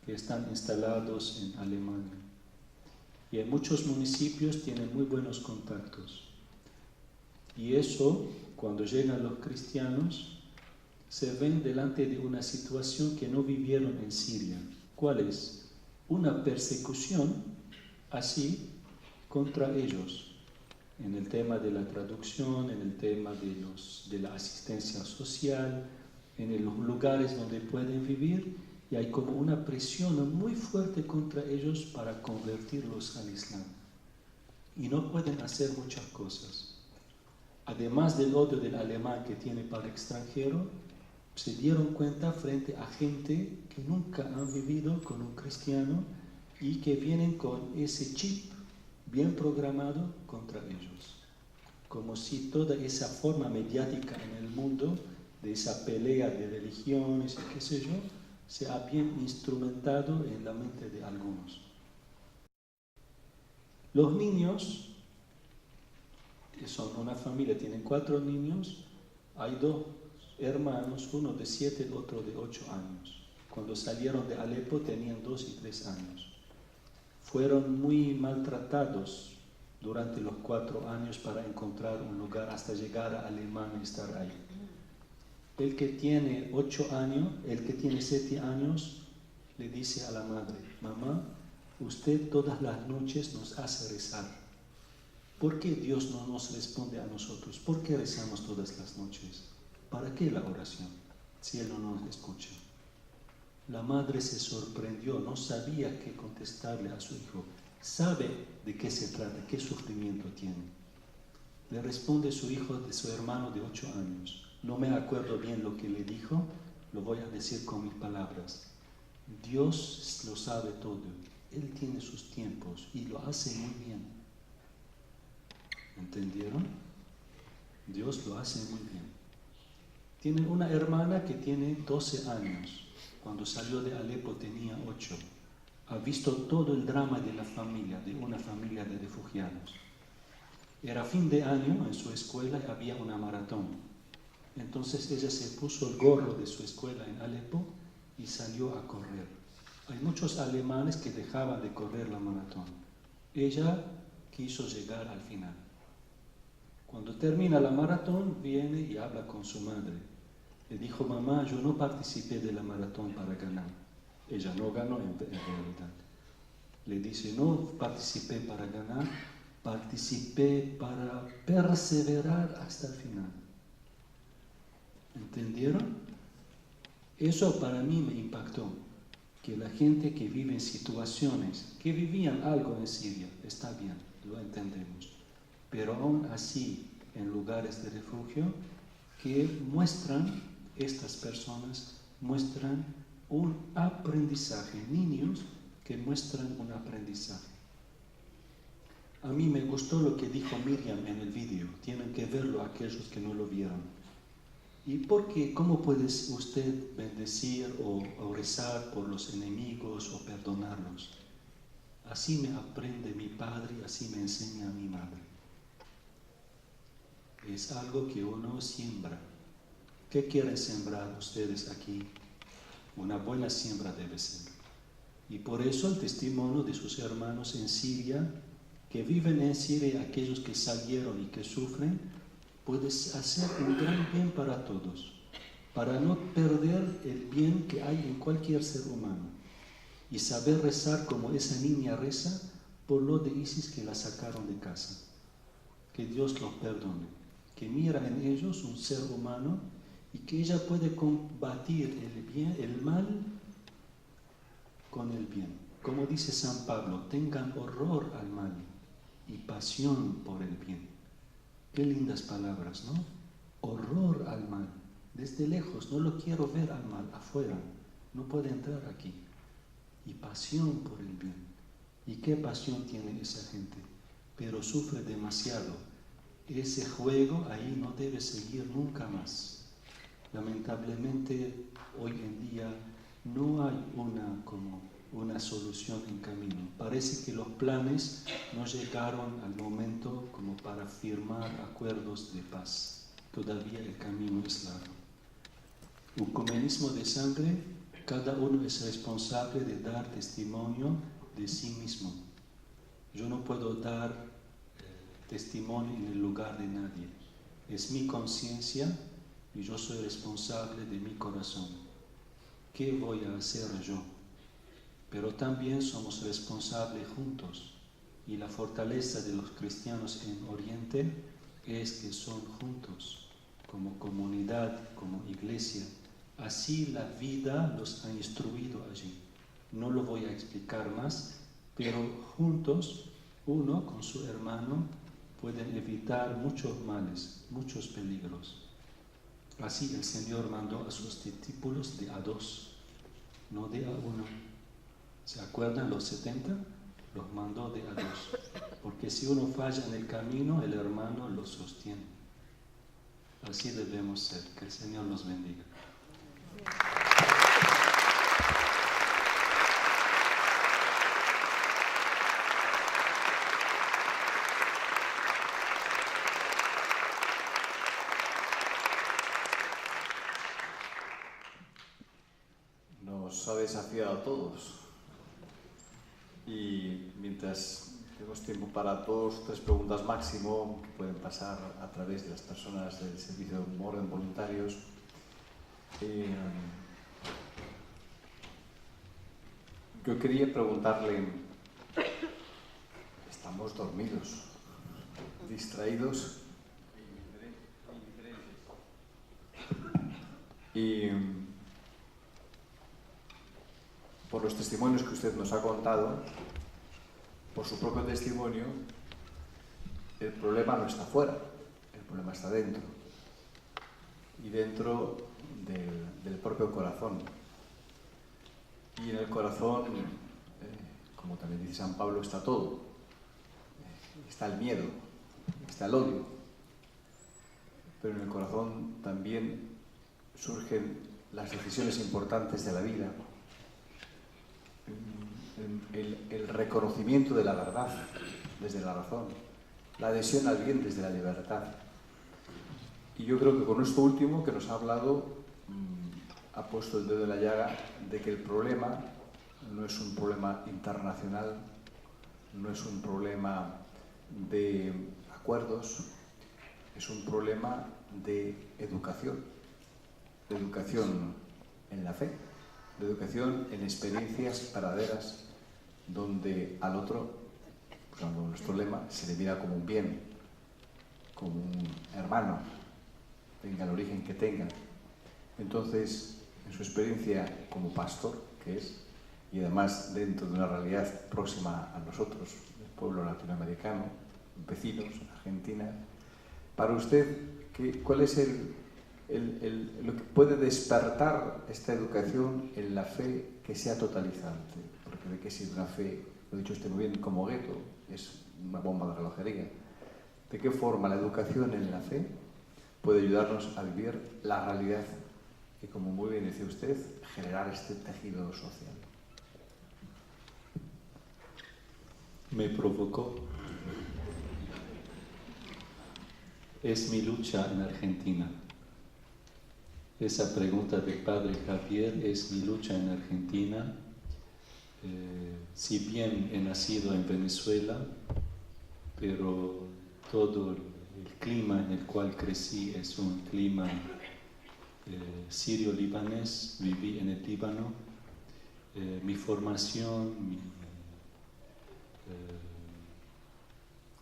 que están instalados en Alemania. Y en muchos municipios tienen muy buenos contactos. Y eso, cuando llegan los cristianos, se ven delante de una situación que no vivieron en Siria. ¿Cuál es? Una persecución así contra ellos. en el tema de la traducción, en el tema de la asistencia social, en los lugares donde pueden vivir, y hay como una presión muy fuerte contra ellos para convertirlos al Islam. Y no pueden hacer muchas cosas. Además del odio del alemán que tiene para extranjero, se dieron cuenta frente a gente que nunca han vivido con un cristiano y que vienen con ese chip bien programado contra ellos. Como si toda esa forma mediática en el mundo, de esa pelea de religiones y qué sé yo, se ha bien instrumentado en la mente de algunos. Los niños, que son una familia, tienen 4 niños, hay 2 hermanos, uno de 7, otro de 8 años. Cuando salieron de Alepo tenían 2 y 3 años. Fueron muy maltratados durante los 4 años para encontrar un lugar hasta llegar a Alemania y estar ahí. El que tiene 8 años, el que tiene 7 años, le dice a la madre: mamá, usted todas las noches nos hace rezar. ¿Por qué Dios no nos responde a nosotros? ¿Por qué rezamos todas las noches? ¿Para qué la oración si Él no nos escucha? La madre se sorprendió, no sabía qué contestarle a su hijo. Sabe de qué se trata, qué sufrimiento tiene. Le responde su hijo, de su hermano de 8 años. No me acuerdo bien lo que le dijo, lo voy a decir con mis palabras. Dios lo sabe todo, Él tiene sus tiempos y lo hace muy bien. ¿Entendieron? Dios lo hace muy bien. Tienen una hermana que tiene 12 años. Cuando salió de Alepo tenía 8. Ha visto todo el drama de la familia, de una familia de refugiados. Era fin de año en su escuela y había una maratón. Entonces ella se puso el gorro de su escuela en Alepo y salió a correr. Hay muchos alemanes que dejaban de correr la maratón. Ella quiso llegar al final. Cuando termina la maratón, viene y habla con su madre. Le dijo: mamá, yo no participé de la maratón para ganar. Ella no ganó en realidad. Le dice: no participé para ganar, participé para perseverar hasta el final. ¿Entendieron? Eso para mí me impactó. Que la gente que vive en situaciones, que vivían algo en Siria, está bien, lo entendemos. Pero aún así, en lugares de refugio, que muestran, estas personas muestran un aprendizaje, niños que muestran un aprendizaje. A mí me gustó lo que dijo Miriam en el vídeo, tienen que verlo aquellos que no lo vieron. ¿Y por qué? ¿Cómo puede usted bendecir o rezar por los enemigos o perdonarlos? Así me aprende mi padre, así me enseña mi madre. Es algo que uno siembra. ¿Qué quieren sembrar ustedes aquí? Una buena siembra debe ser. Y por eso el testimonio de sus hermanos en Siria, que viven en Siria, aquellos que salieron y que sufren, puede hacer un gran bien para todos, para no perder el bien que hay en cualquier ser humano y saber rezar como esa niña reza por lo de Isis que la sacaron de casa. Que Dios los perdone, que mira en ellos un ser humano y que ella puede combatir el mal con el bien. Como dice San Pablo, tengan horror al mal y pasión por el bien. Qué lindas palabras, ¿no? Horror al mal. Desde lejos, no lo quiero ver al mal, afuera. No puede entrar aquí. Y pasión por el bien. ¿Y qué pasión tiene esa gente? Pero sufre demasiado. Ese juego ahí no debe seguir nunca más. Lamentablemente, hoy en día no hay una solución en camino. Parece que los planes no llegaron al momento como para firmar acuerdos de paz. Todavía el camino es largo. Ecumenismo de sangre, cada uno es responsable de dar testimonio de sí mismo. Yo no puedo dar testimonio en el lugar de nadie. Es mi conciencia y yo soy responsable de mi corazón. ¿Qué voy a hacer yo? Pero también somos responsables juntos. Y la fortaleza de los cristianos en Oriente es que son juntos, como comunidad, como iglesia. Así la vida los ha instruido allí. No lo voy a explicar más, pero juntos, uno con su hermano, pueden evitar muchos males, muchos peligros. Así el Señor mandó a sus discípulos de a dos, no de a uno. ¿Se acuerdan los 70? Los mandó de a dos, porque si uno falla en el camino, el hermano lo sostiene. Así debemos ser. Que el Señor los bendiga. Nos ha desafiado a todos. Y mientras tenemos tiempo para 2 o 3 preguntas máximo, que pueden pasar a través de las personas del Servicio de Orden Voluntarios, yo quería preguntarle, ¿estamos dormidos, distraídos? Y por los testimonios que usted nos ha contado, por su propio testimonio, el problema no está fuera, el problema está dentro. Y dentro del propio corazón. Y en el corazón, como también dice San Pablo, está todo. Está el miedo, está el odio. Pero en el corazón también surgen las decisiones importantes de la vida. El reconocimiento de la verdad desde la razón, la adhesión al bien desde la libertad. Y yo creo que con esto último que nos ha hablado, ha puesto el dedo en la llaga de que el problema no es un problema internacional, no es un problema de acuerdos, es un problema de educación en la fe, de educación en experiencias verdaderas, donde al otro, usando nuestro lema, se le mira como un bien, como un hermano, tenga el origen que tenga. Entonces, en su experiencia como pastor, que es, y además dentro de una realidad próxima a nosotros, el pueblo latinoamericano, vecinos, Argentina, para usted, ¿cuál es lo que puede despertar esta educación en la fe que sea totalizante? Porque de que si una fe, lo ha dicho usted muy bien, como gueto, es una bomba de relojería. ¿De qué forma la educación en la fe puede ayudarnos a vivir la realidad y, como muy bien dice usted, generar este tejido social? Me provocó. Es mi lucha en Argentina. Esa pregunta del padre Javier es mi lucha en Argentina. Si bien he nacido en Venezuela, pero todo el clima en el cual crecí es un clima sirio-libanés, viví en el Líbano. Mi formación,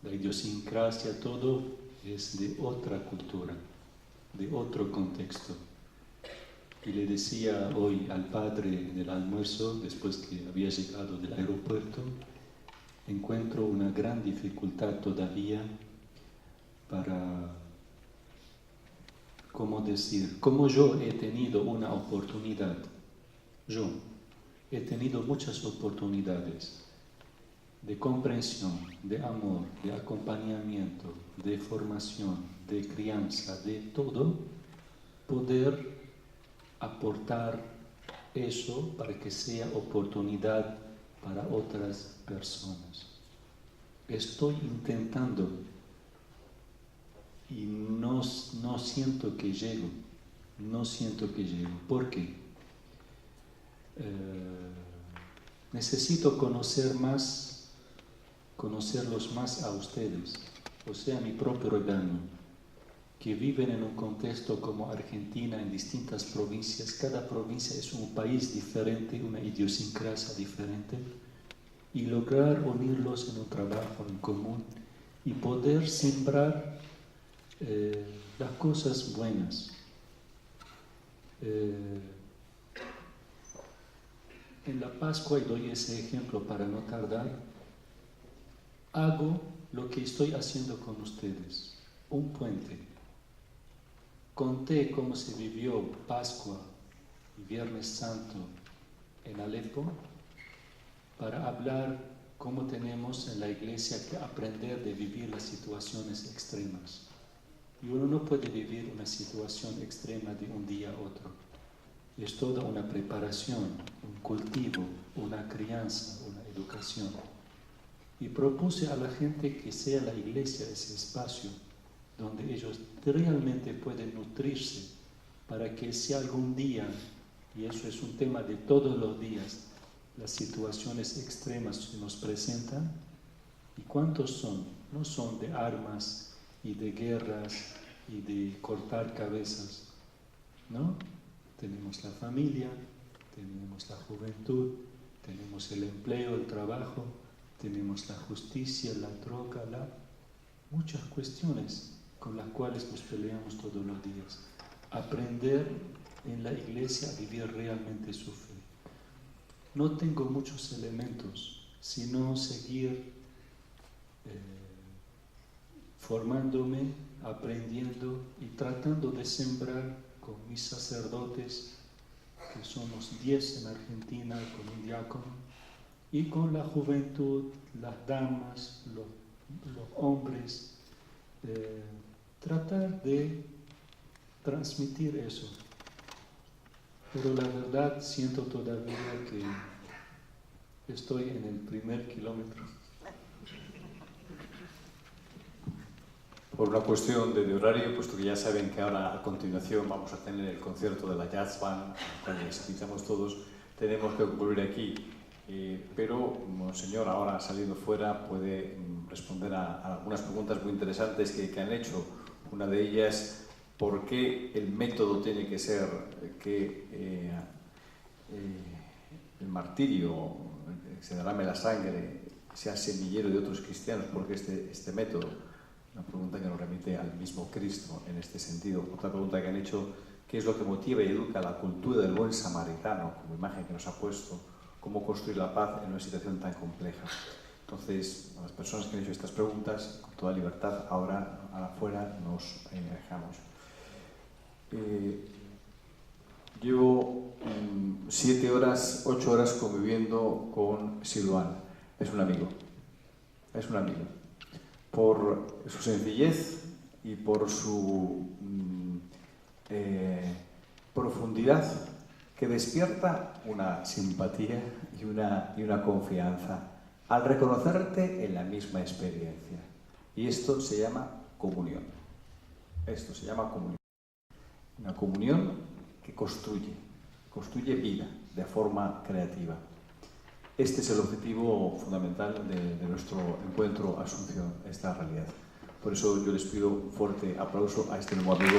la idiosincrasia, todo es de otra cultura, de otro contexto. Y le decía hoy al padre en el almuerzo, después que había llegado del aeropuerto, encuentro una gran dificultad todavía para, ¿cómo decir? Como yo he tenido una oportunidad, yo he tenido muchas oportunidades de comprensión, de amor, de acompañamiento, de formación, de crianza, de todo, poder aportar eso para que sea oportunidad para otras personas. Estoy intentando y no siento que llego, ¿Por qué? Necesito conocerlos más a ustedes, o sea, mi propio rebaño, que viven en un contexto como Argentina, en distintas provincias. Cada provincia es un país diferente, una idiosincrasia diferente. y lograr unirlos en un trabajo en común y poder sembrar las cosas buenas. En la Pascua, y doy ese ejemplo para no tardar, hago lo que estoy haciendo con ustedes, un puente. Conté cómo se vivió Pascua y Viernes Santo en Alepo para hablar cómo tenemos en la iglesia que aprender de vivir las situaciones extremas. Y uno no puede vivir una situación extrema de un día a otro. Es toda una preparación, un cultivo, una crianza, una educación. Y propuse a la gente que sea la iglesia ese espacio donde ellos realmente pueden nutrirse para que si algún día, y eso es un tema de todos los días, las situaciones extremas se nos presentan. ¿Y cuántos son? No son de armas y de guerras y de cortar cabezas, ¿no? Tenemos la familia, tenemos la juventud, tenemos el empleo, el trabajo, tenemos la justicia, la droga, muchas cuestiones con las cuales nos peleamos todos los días. Aprender en la iglesia a vivir realmente su fe. No tengo muchos elementos, sino seguir formándome, aprendiendo y tratando de sembrar con mis sacerdotes, que somos 10 en Argentina, con un diácono, y con la juventud, las damas, los hombres, tratar de transmitir eso. Pero la verdad siento todavía que estoy en el primer kilómetro. Por una cuestión de horario, puesto que ya saben que ahora a continuación vamos a tener el concierto de la Jazz Band, al cual les invitamos todos, tenemos que concluir aquí. Pero Monseñor, ahora saliendo fuera, puede responder a algunas preguntas muy interesantes que han hecho. Una de ellas, ¿por qué el método tiene que ser que el martirio, que se derrame la sangre, sea semillero de otros cristianos? ¿Por qué este método? Una pregunta que nos remite al mismo Cristo en este sentido. Otra pregunta que han hecho, ¿qué es lo que motiva y educa la cultura del buen samaritano, como imagen que nos ha puesto? ¿Cómo construir la paz en una situación tan compleja? Entonces, a las personas que han hecho estas preguntas, con toda libertad, ahora afuera nos dejamos. Llevo 7 horas, 8 horas conviviendo con Siluán. Es un amigo. Es un amigo. Por su sencillez y por su profundidad, que despierta una simpatía y una confianza al reconocerte en la misma experiencia. Y esto se llama comunión. Esto se llama comunión. Una comunión que construye vida de forma creativa. Este es el objetivo fundamental de nuestro encuentro Asunción, esta realidad. Por eso yo les pido un fuerte aplauso a este nuevo amigo.